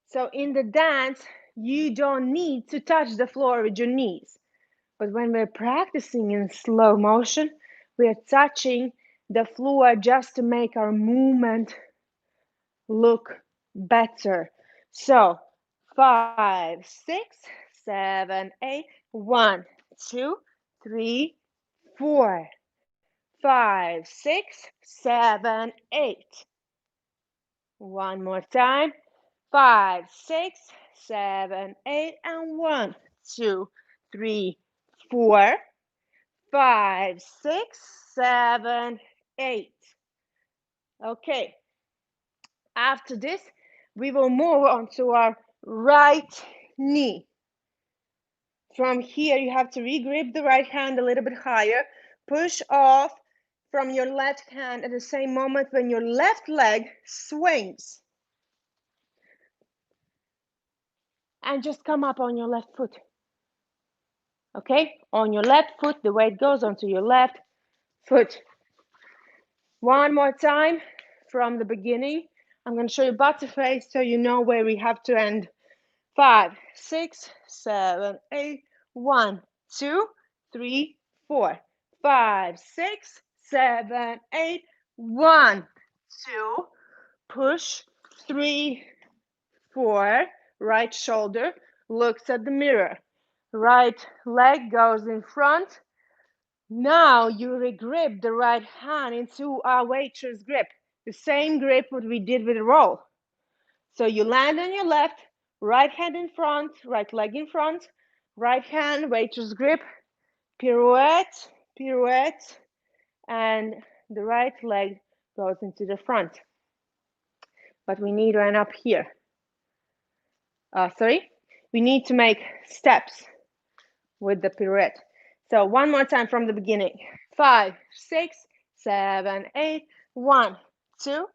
So in the dance, you don't need to touch the floor with your knees. But when we're practicing in slow motion, we're touching the floor just to make our movement look better. So 5, 6, 7, 8, 1, 2, 3, 4, 5, 6, 7, 8. One more time. 5, 6, 7, 8, and 1, 2, 3, 4, 5, 6, 7, 8. Okay. After this, we will move on to our right knee. From here, you have to regrip the right hand a little bit higher. Push off from your left hand at the same moment when your left leg swings. And just come up on your left foot. Okay? On your left foot, the weight goes onto your left foot. One more time from the beginning. I'm going to show you butterfly so you know where we have to end. 5, 6, 7, 8. 1, 2, 3, 4. 5, 6, 7, 8. 1, 2. Push. 3, 4. Right shoulder looks at the mirror. Right leg goes in front. Now you regrip the right hand into our waitress grip. The same grip what we did with the roll. So you land on your left, right hand in front, right leg in front, right hand, waitress grip, pirouette, pirouette, and the right leg goes into the front. But we need to end up here. We need to make steps with the pirouette. So one more time from the beginning. 5, 6, 7, 8. 1, 2,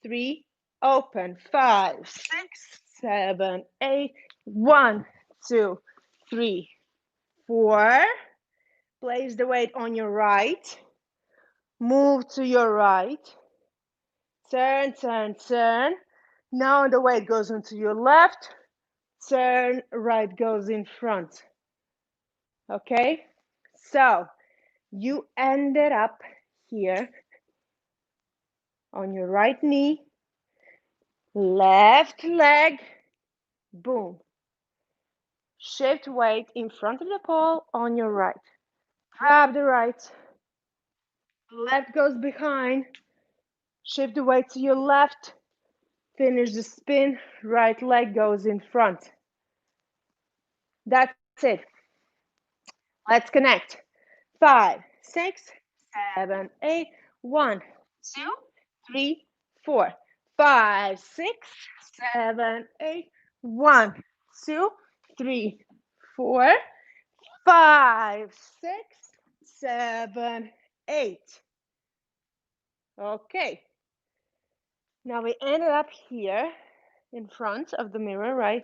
3. Open. 5, 6, 7, 8. 1, 2, 3, 4. Place the weight on your right. Move to your right. Turn, turn, turn. Now the weight goes into your left. Turn, right goes in front. Okay? So you ended up here on your right knee, left leg, boom. Shift weight in front of the pole on your right. Grab the right. Left goes behind. Shift the weight to your left. Finish the spin. Right leg goes in front. That's it. Let's connect. 5, 6, 7, 8. 1, 2, 3, 4. 5, 6, 7, 8. 1, 2, 3, 4. 5, 6, 7, 8. Okay. Now we ended up here in front of the mirror, right?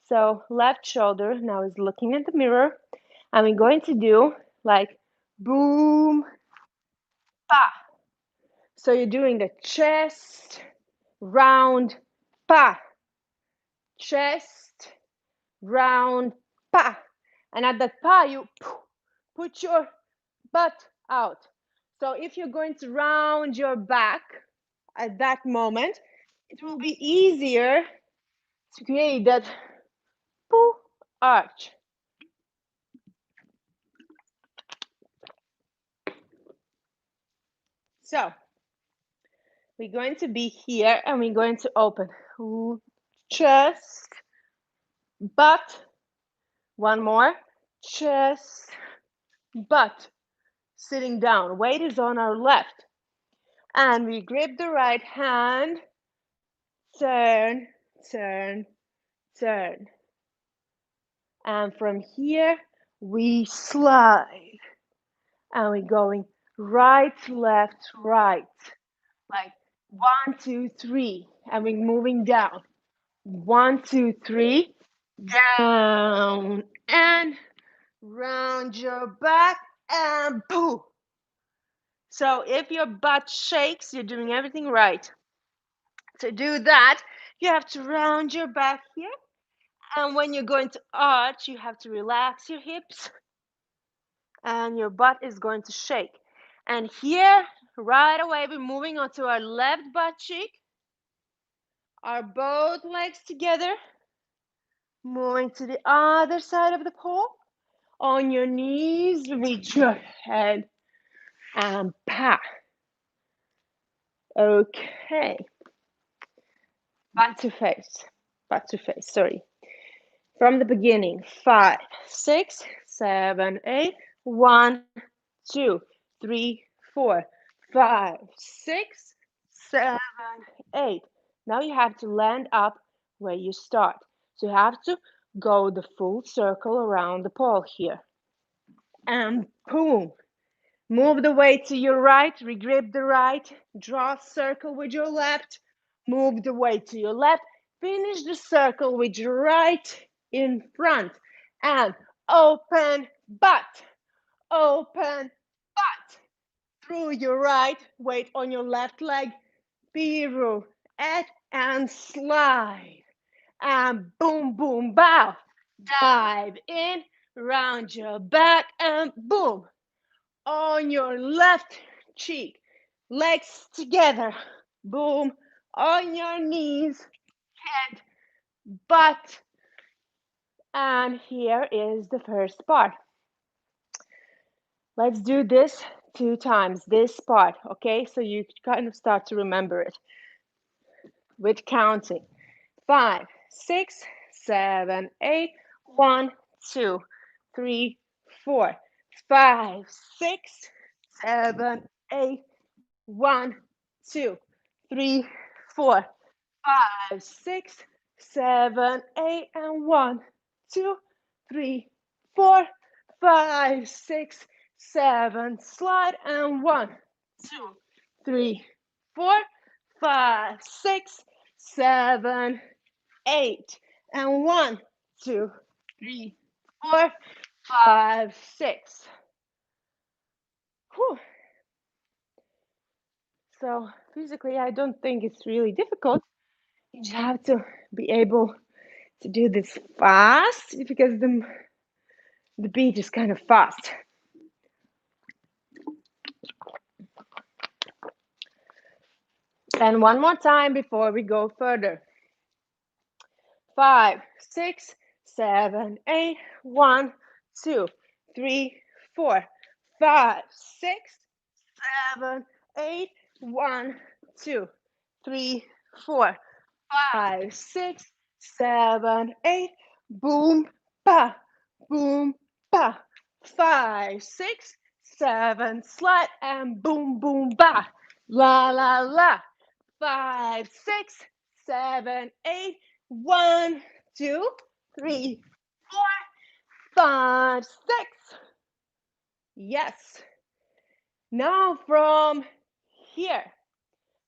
So left shoulder now is looking at the mirror, and we're going to do like boom, pa. So you're doing the chest, round, pa. Chest, round, pa. And at that pa, you put your butt out. So if you're going to round your back at that moment, it will be easier to create that poo arch. So we're going to be here and we're going to open chest, butt. One more, chest, butt. Sitting down. Weight is on our left. And we grip the right hand. Turn, turn, turn. And from here, we slide. And we're going right, left, right. Like 1, 2, 3. And we're moving down. 1, 2, 3. Down. And round your back. And boom. So if your butt shakes, you're doing everything right. To do that, you have to round your back here. And when you're going to arch, you have to relax your hips. And your butt is going to shake. And here, right away, we're moving on to our left butt cheek. Our both legs together. Moving to the other side of the pole. On your knees, reach your head and pa. Okay. Back to face. Back to face. Sorry. From the beginning. 5, 6, 7, 8. 1, 2, 3, 4, 5, 6, 7, 8. Now you have to land up where you start. So you have to go the full circle around the pole here. And boom. Move the weight to your right, regrip the right, draw a circle with your left, move the weight to your left, finish the circle with your right in front, and open butt, open butt. Through your right, weight on your left leg, pirouette and slide, and boom, boom, bow. Dive in, round your back, and boom on your left cheek, legs together, boom, on your knees, head, butt, and here is the first part. Let's do this 2 times, this part, okay? So you kind of start to remember it with counting. 5, 6, 7, 8, 1, 2, 3, 4, 5, 6, 7, 8, 1, 2, 3, 4, 5, 6, 7, 8, and 1, 2, 3, 4, 5, 6, 7, slide, and 1, 2, 3, 4, 5, 6, 7, 8, and 1, 2, 3, 4, 5, 6. Whew. So physically, I don't think it's really difficult. You just have to be able to do this fast because the beat is kind of fast. And one more time before we go further. 5, 6, 7, 8, 1, 2, 3, 4, 5, 6, 7, 8, 1, 2, 3, 4, 5, 6, 7, 8. Boom, pa, boom, pa. 5, 6, 7, slide, and boom, boom, ba. La, la, la. 5, 6, 7, 8. 1, 2, 3, 4, 5, 6. Yes. Now from here,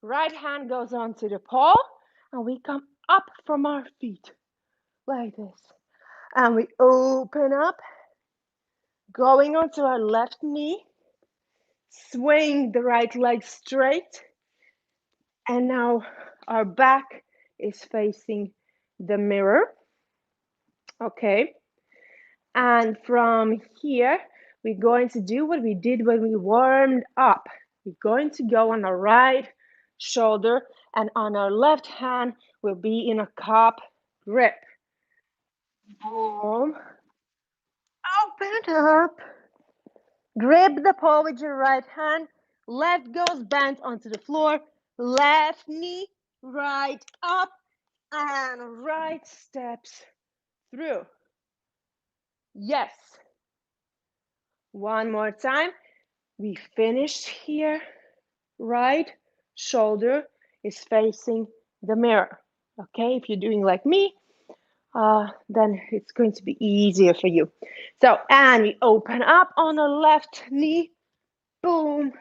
right hand goes onto the pole, and we come up from our feet like this. And we open up, going onto our left knee, swing the right leg straight, and now our back is facing the mirror. Okay. And from here, we're going to do what we did when we warmed up. We're going to go on our right shoulder, and on our left hand will be in a cup grip. Boom. Open up. Grip the pole with your right hand. Left goes bent onto the floor. Left knee, right up, and right steps through. Yes. One more time. We finished here. Right shoulder is facing the mirror. Okay, if you're doing like me, then it's going to be easier for you. So, and we open up on the left knee. Boom.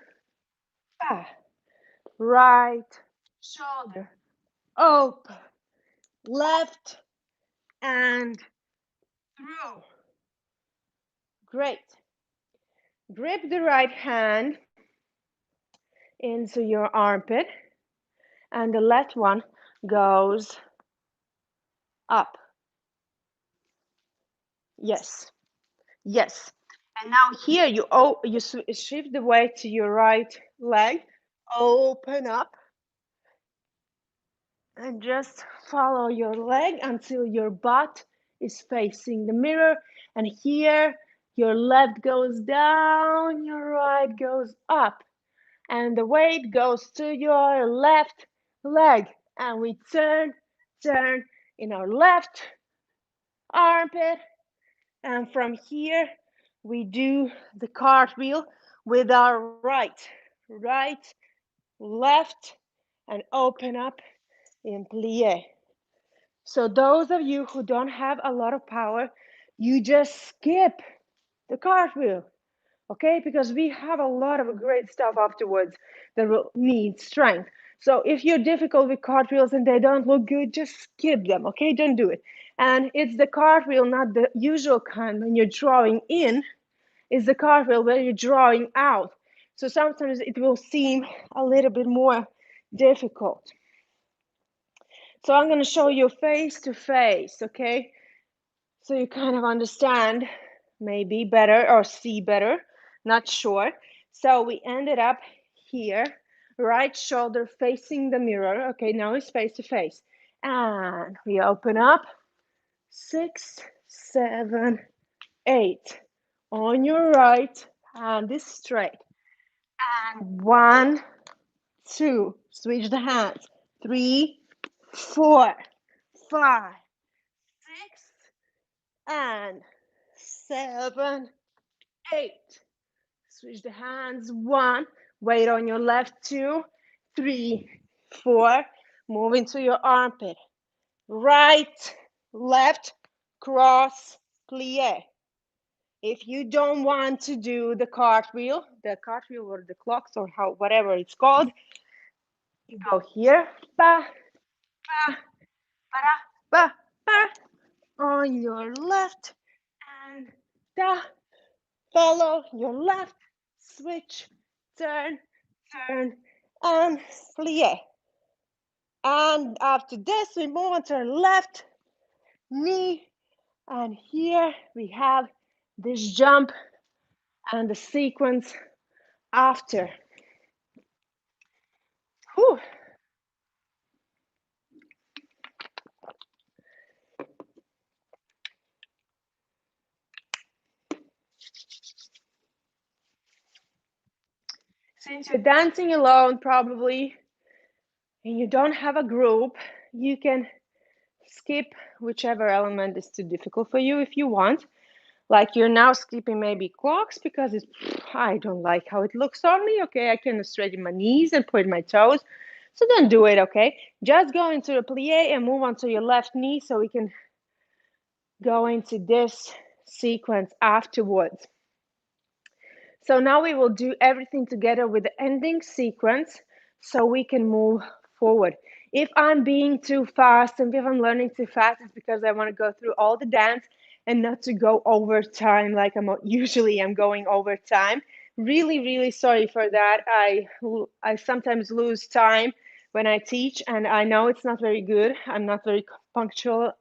Ah. Right shoulder. Open. Left and through. Great. Grip the right hand into your armpit, and the left one goes up. Yes. Yes. And now here you shift the weight to your right leg, open up, and just follow your leg until your butt is facing the mirror. And here Your left goes down, your right goes up, and the weight goes to your left leg. And we turn in our left armpit. And from here, we do the cartwheel with our right, left, and open up in plie. So those of you who don't have a lot of power, you just skip the cartwheel, okay? Because we have a lot of great stuff afterwards that will need strength. So if you're difficult with cartwheels and they don't look good, just skip them, okay? Don't do it. And it's the cartwheel, not the usual kind when you're drawing in, it's the cartwheel where you're drawing out. So sometimes it will seem a little bit more difficult. So I'm going to show you face to face, okay? So you kind of understand maybe better or see better, not sure. So we ended up here, right shoulder facing the mirror. Okay, now it's face to face. And we open up, 6, 7, 8. On your right hand is straight. And 1, 2, switch the hands. 3, 4, 5, 6, and 7, 8. Switch the hands. 1, weight on your left. 2, 3, 4. Move into your armpit. Right, left, cross, plie. If you don't want to do the cartwheel or the clocks or whatever it's called, you go here, ba, ba, ba, ba, ba, on your left, and da, follow your left, switch, turn, and plie. And after this, we move on to our left knee, and here we have this jump and the sequence after. Whew. Since you're dancing alone probably, and you don't have a group, you can skip whichever element is too difficult for you if you want. Like you're now skipping maybe clocks because I don't like how it looks on me. Okay, I can straighten my knees and point my toes. So don't do it, okay? Just go into the plie and move on to your left knee so we can go into this sequence afterwards. So now we will do everything together with the ending sequence so we can move forward. If I'm being too fast and if I'm learning too fast, it's because I want to go through all the dance and not to go over time like I'm going over time. Really, really sorry for that. I sometimes lose time when I teach, and I know it's not very good. I'm not very punctual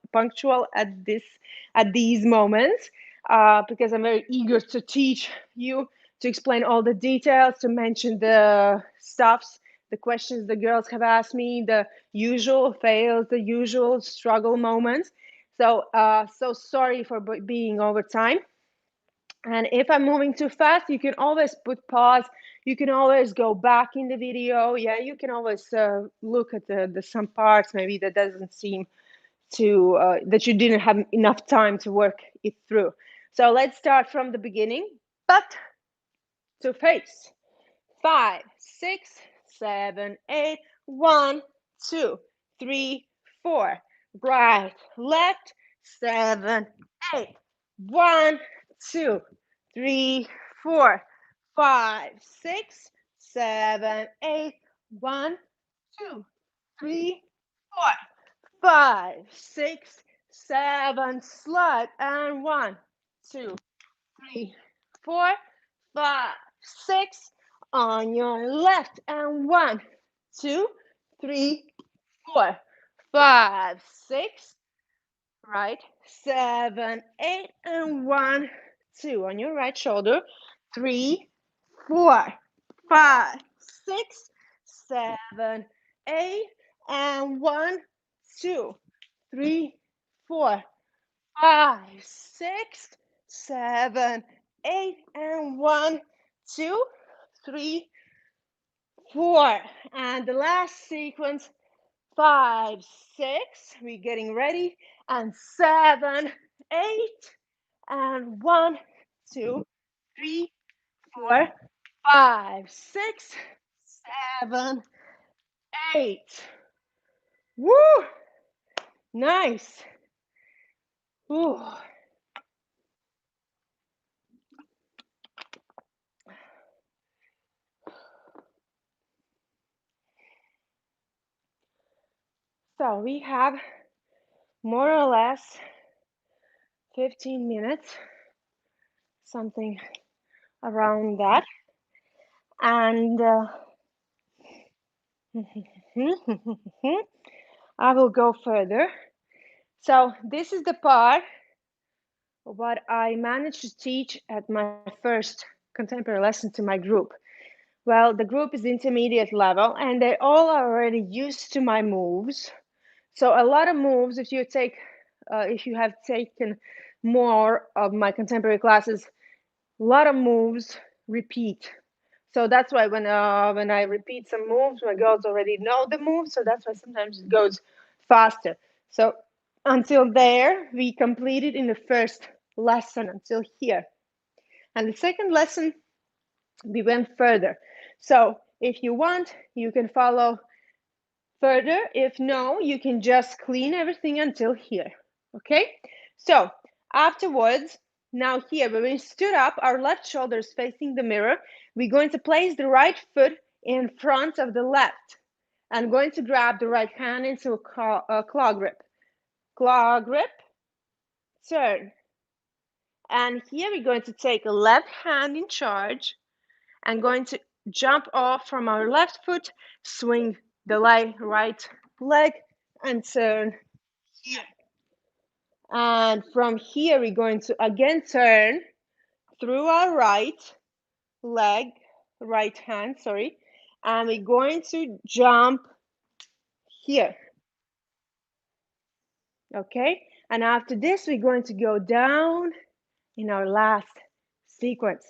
at these moments because I'm very eager to teach you, to explain all the details, to mention the stuffs, the questions the girls have asked me, the usual fails, the usual struggle moments. So, so sorry for being over time. And if I'm moving too fast, you can always put pause. You can always go back in the video. Yeah, you can always look at the some parts maybe that doesn't seem to, that you didn't have enough time to work it through. So let's start from the beginning. But to face. 5, 6, 7, 8. 1, 2, 3, 4. Right, left. 7, 8. 1, 2, 3, 4, 5, 6, 7, 8. 1, 2, 3, 4, 5, 6, 7. Slide and 1, 2, 3, 4, 5, 6 on your left and 1, 2, 3, 4, 5, 6, right, 7, 8 and 1, 2 on your right shoulder, 3, 4, 5, 6, 7, 8 and 1, 2, 3, 4, 5, 6, 7, 8, and 1, 2, 3, 4. And the last sequence, 5, 6. We're getting ready. And 7, 8. And 1, 2, 3, 4, 5, 6, 7, 8. Woo! Nice. Ooh. So we have more or less 15 minutes, something around that. And I will go further. So this is the part of what I managed to teach at my first contemporary lesson to my group. Well, the group is intermediate level and they all are already used to my moves. So a lot of moves, if you have taken more of my contemporary classes, a lot of moves repeat. So that's why when I repeat some moves, my girls already know the moves. So that's why sometimes it goes faster. So until there, we completed in the first lesson until here. And the second lesson, we went further. So if you want, you can follow further. If no, you can just clean everything until here. Okay? So afterwards, now here, when we stood up, our left shoulder is facing the mirror. We're going to place the right foot in front of the left. I'm going to grab the right hand into a claw grip. Claw grip, turn. And here we're going to take a left hand in charge and going to jump off from our left foot, swing the right leg and turn here. And from here, we're going to again turn through our right leg, right hand, sorry, and we're going to jump here. Okay, and after this, we're going to go down in our last sequence.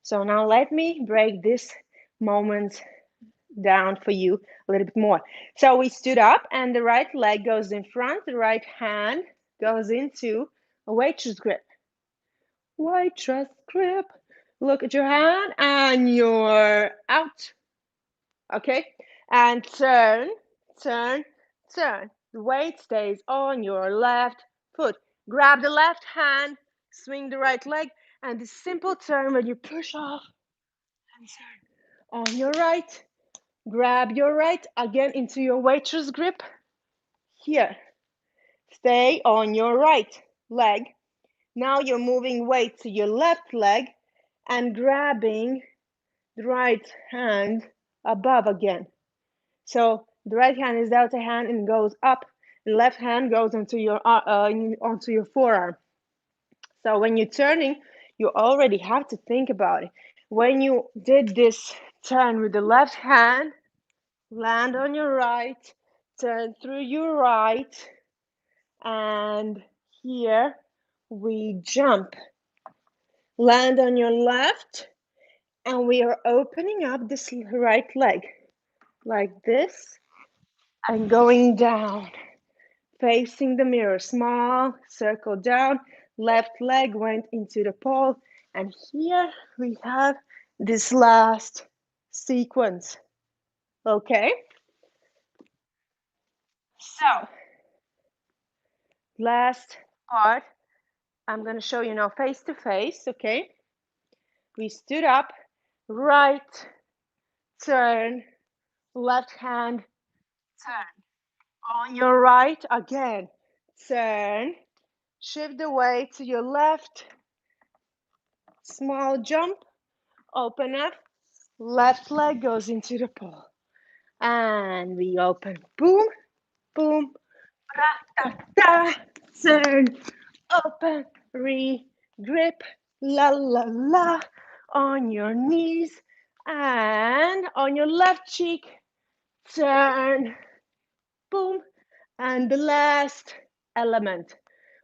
So now let me break this moment down for you a little bit more. So we stood up and the right leg goes in front, the right hand goes into a waitress grip. Waitress grip. Look at your hand and you're out. Okay? And turn, turn, turn. The weight stays on your left foot. Grab the left hand, swing the right leg, and the simple turn when you push off and turn on your right. Grab your right again into your waitress grip. Here. Stay on your right leg. Now you're moving weight to your left leg and grabbing the right hand above again. So the right hand is the outer hand and goes up. The left hand goes onto your forearm. So when you're turning, you already have to think about it. When you did this turn with the left hand, land on your right, turn through your right, and here we jump. Land on your left, and we are opening up this right leg like this and going down, facing the mirror. Small circle down, left leg went into the pole, and here we have this last sequence. Okay, so last part, I'm going to show you now face to face. Okay, we stood up, right turn, left hand turn. On your right again, turn, shift the weight to your left, small jump, open up, left leg goes into the pole. And we open, boom, boom, ra-ta-ta, turn, open, re-grip, la la la, on your knees, and on your left cheek, turn, boom, and the last element,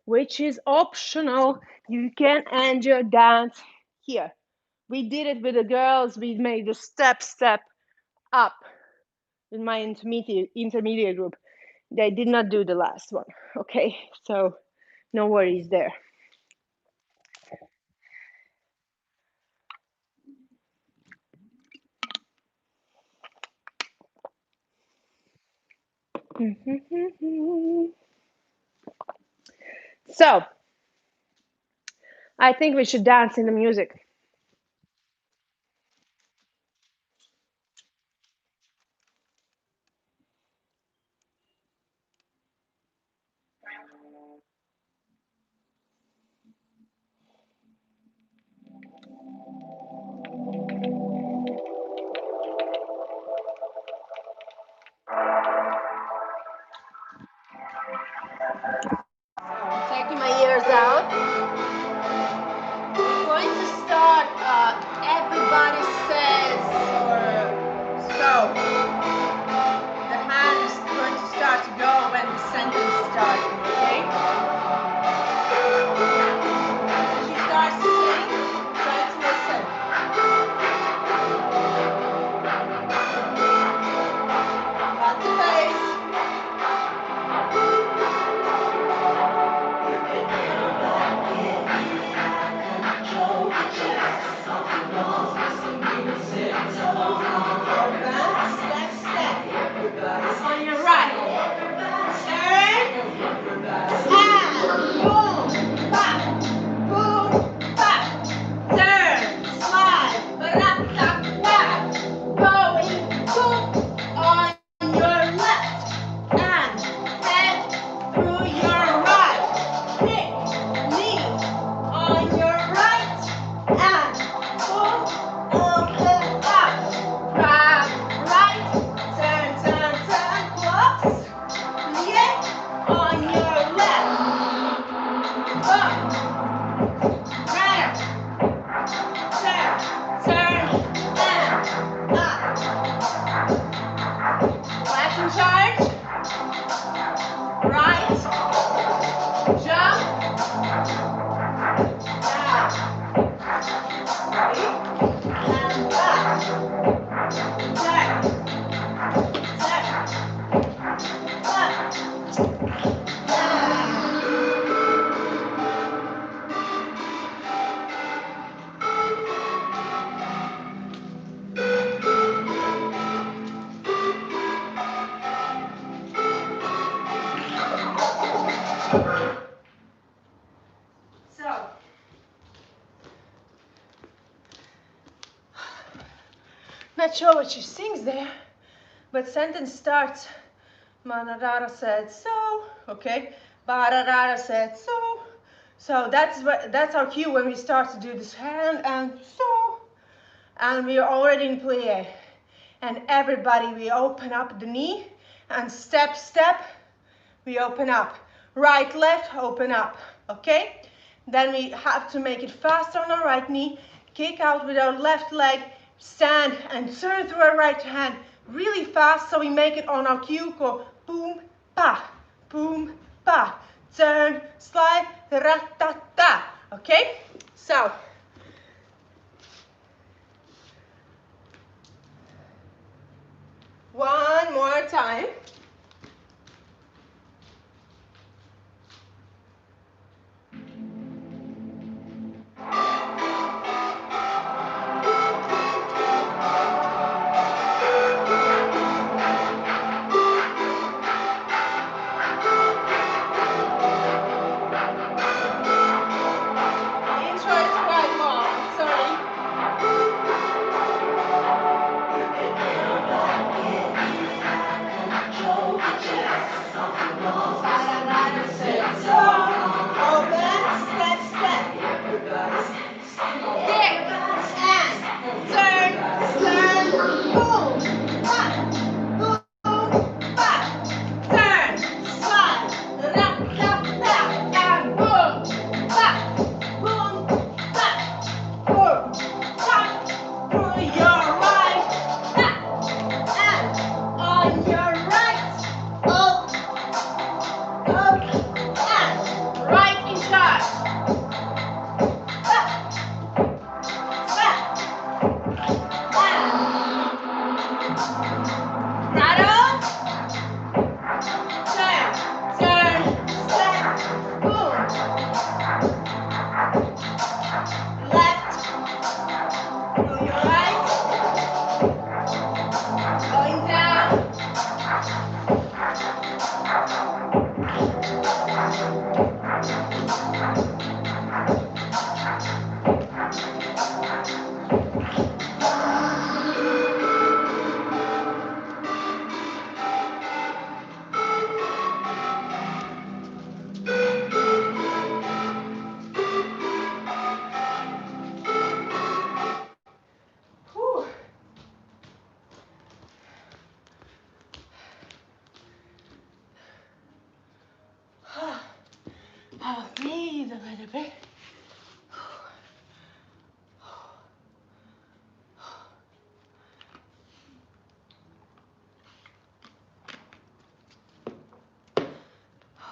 which is optional, you can end your dance Here. We did it with the girls. We made the step up in my intermediate group. They did not do the last one. Okay, so no worries there. So I think we should dance in the music. Taking my ears out. We're going to start. Everybody says so. The hand is going to start to go when the sentence starts. Okay. When she starts to sing, try to listen. Not the face. On your right. Turn. And boom. Back. Boom. Back. Turn. Slide. Ba-da-da-da. Going. Boom. On your left. And head through your right. Kick. Knee. On your right. And boom. Open up. Grab right. Turn, turn, turn. Blocks. Plie on your left. Up. Right. Turn. Turn. And up. Flat and charge. Right. Jump. Down. Ready? And back. Turn. Turn. Up. So, not sure what she sings there, but sentence starts. Manarara said so. Okay. Bararara said so. So that's our cue when we start to do this hand and so. And we are already in plie. And everybody, we open up the knee and step, step, we open up. Right, left, open up. Okay? Then we have to make it faster on our right knee. Kick out with our left leg. Stand and turn through our right hand really fast so we make it on our cue. Go boom, pa, boom, pa. Turn, slide, ra-ta-ta. Okay? So, one more time.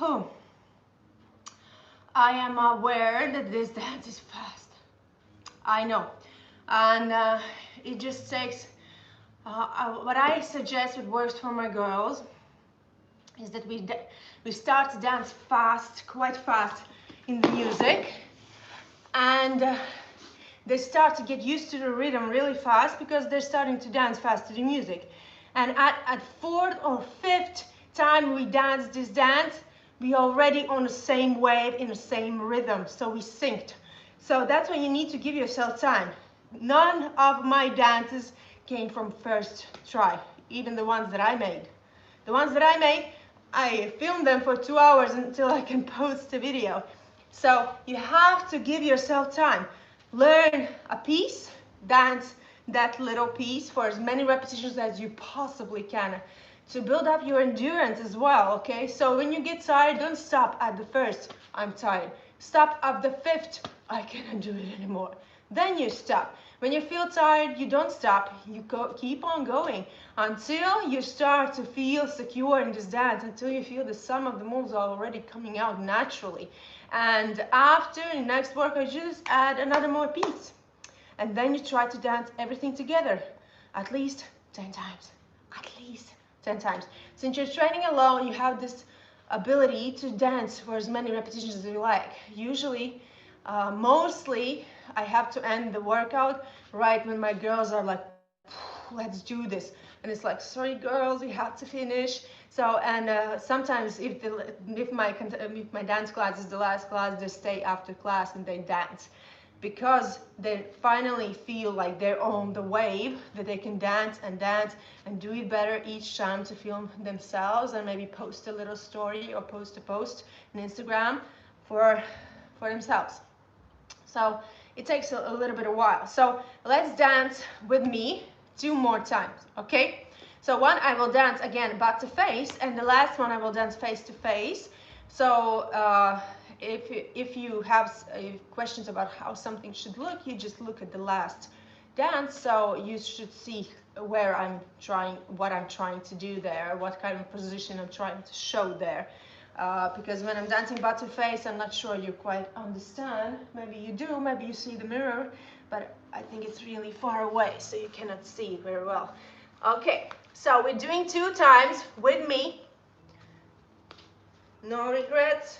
Oh, I am aware that this dance is fast. I know. And it just takes, what I suggest what works for my girls is that we start to dance fast, quite fast in the music. And they start to get used to the rhythm really fast because they're starting to dance fast to the music. And at fourth or fifth time we dance this dance, we already on the same wave in the same rhythm, so we synced. So that's when you need to give yourself time. None of my dances came from first try, even the ones that I made. The ones that I made, I filmed them for 2 hours until I can post a video. So you have to give yourself time. Learn a piece, dance that little piece for as many repetitions as you possibly can to build up your endurance as well, okay? So when you get tired, don't stop at the first, I'm tired. Stop at the fifth, I cannot do it anymore. Then you stop. When you feel tired, you don't stop. You keep on going until you start to feel secure in this dance, until you feel the sum of the moves are already coming out naturally. And after the next workout, you just add another more piece. And then you try to dance everything together, at least 10 times. At least 10 times. Since you're training alone, you have this ability to dance for as many repetitions as you like. Usually, mostly, I have to end the workout right when my girls are like, let's do this. And it's like, sorry girls, we have to finish. So, and sometimes if my dance class is the last class, they stay after class and they dance. Because they finally feel like they're on the wave, that they can dance and do it better each time to film themselves and maybe post a little story or post a post on Instagram for themselves. So it takes a little bit of while. So let's dance with me 2 more times, okay? So one I will dance again back to face, and the last one I will dance face to face. So if you have questions about how something should look, you just look at the last dance, so you should see where what I'm trying to do there, what kind of position I'm trying to show there. Because when I'm dancing butt to face, I'm not sure you quite understand. Maybe you do, maybe you see the mirror, but I think it's really far away, so you cannot see very well. Okay, so we're doing 2 times with me. No regrets.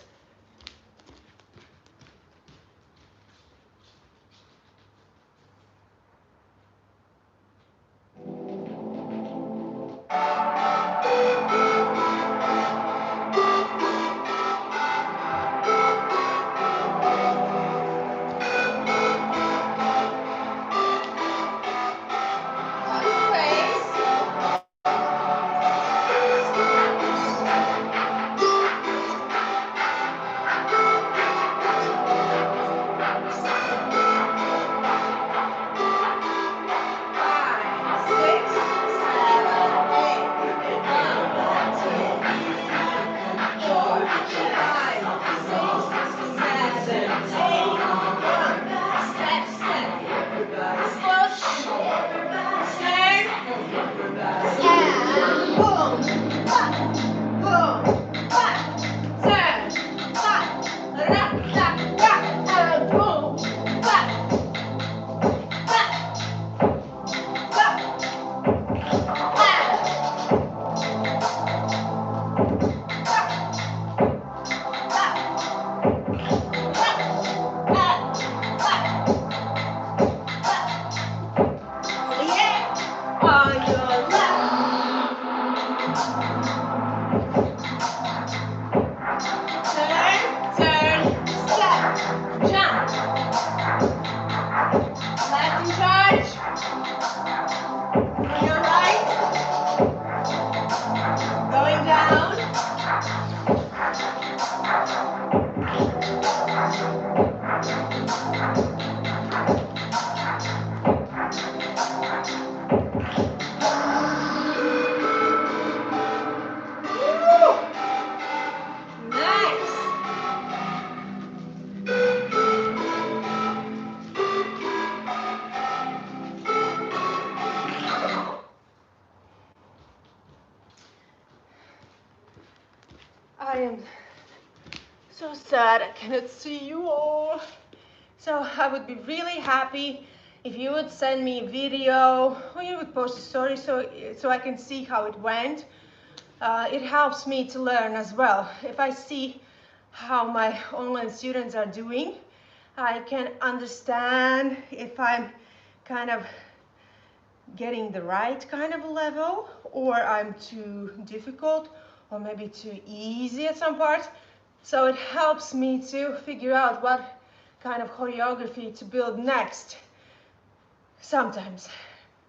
sad I cannot see you all. So I would be really happy if you would send me a video or you would post a story so I can see how it went. It helps me to learn as well. If I see how my online students are doing, I can understand if I'm kind of getting the right kind of level, or I'm too difficult, or maybe too easy at some parts. So it helps me to figure out what kind of choreography to build next sometimes.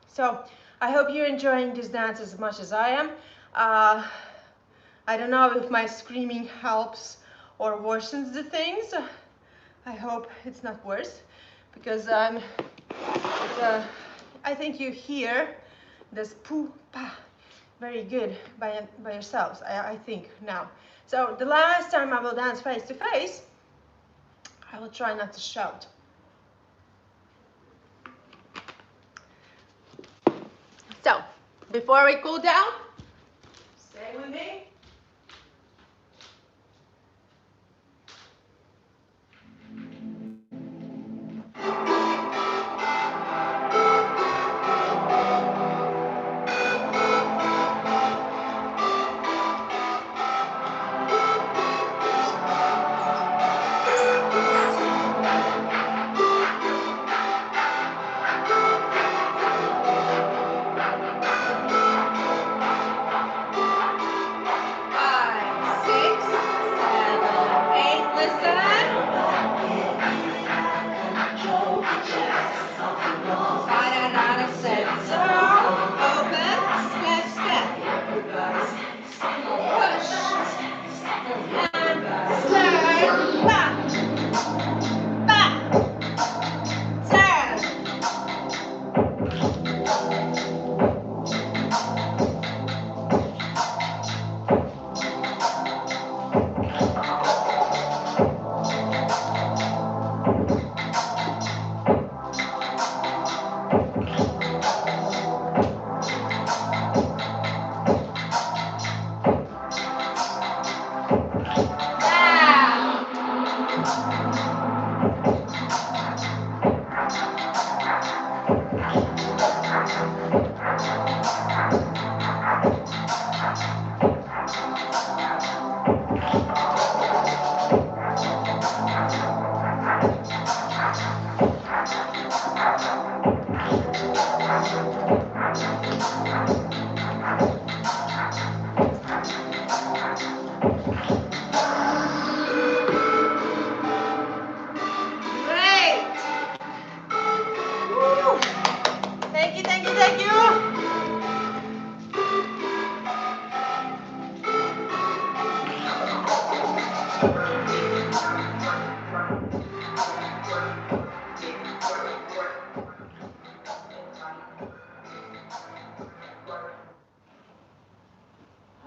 So I hope you're enjoying this dance as much as I am. I don't know if my screaming helps or worsens the things. I hope it's not worse, because I think you hear this poo pa very good by yourselves, I think now. So the last time I will dance face to face, I will try not to shout. So before we cool down, stay with me.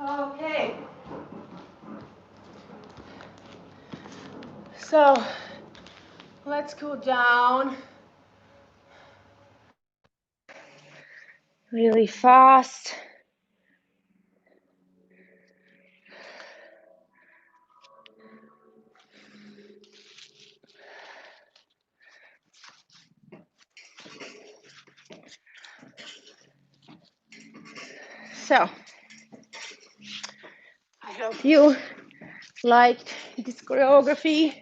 Okay. So let's cool down really fast. So I hope you liked this choreography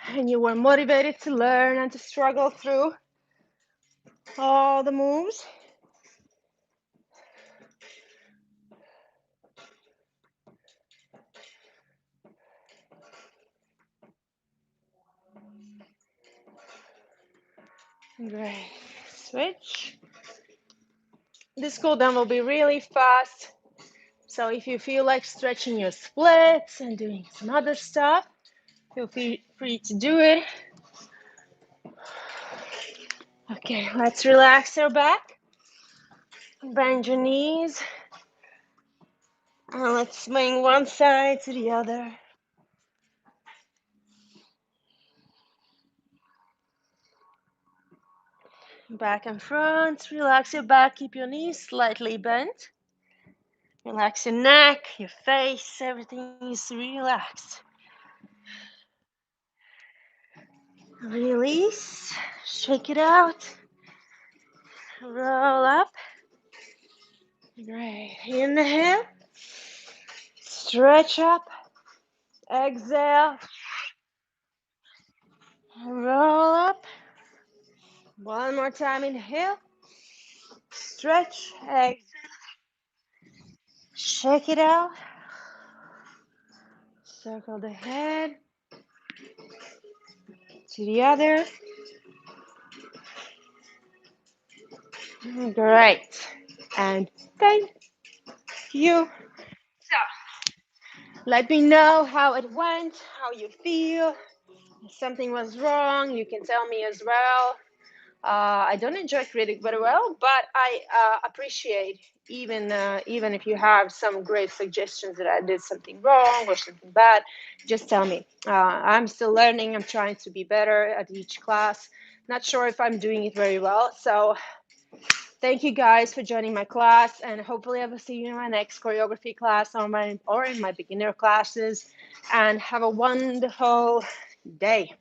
and you were motivated to learn and to struggle through all the moves. Great. Switch. This cool down will be really fast. So if you feel like stretching your splits and doing some other stuff, feel free to do it. Okay, let's relax our back. Bend your knees. And let's swing one side to the other. Back and front. Relax your back. Keep your knees slightly bent. Relax your neck, your face. Everything is relaxed. Release, shake it out, roll up. Great. Inhale, stretch up, exhale, roll up. One more time, inhale, stretch, exhale, shake it out, circle the head to the other. Great. And thank you. So, let me know how it went, how you feel. If something was wrong, you can tell me as well. I don't enjoy critic very well, but I appreciate even if you have some great suggestions that I did something wrong or something bad, just tell me. I'm still learning. I'm trying to be better at each class. Not sure if I'm doing it very well. So thank you guys for joining my class, and hopefully I will see you in my next choreography class or in my beginner classes. And have a wonderful day.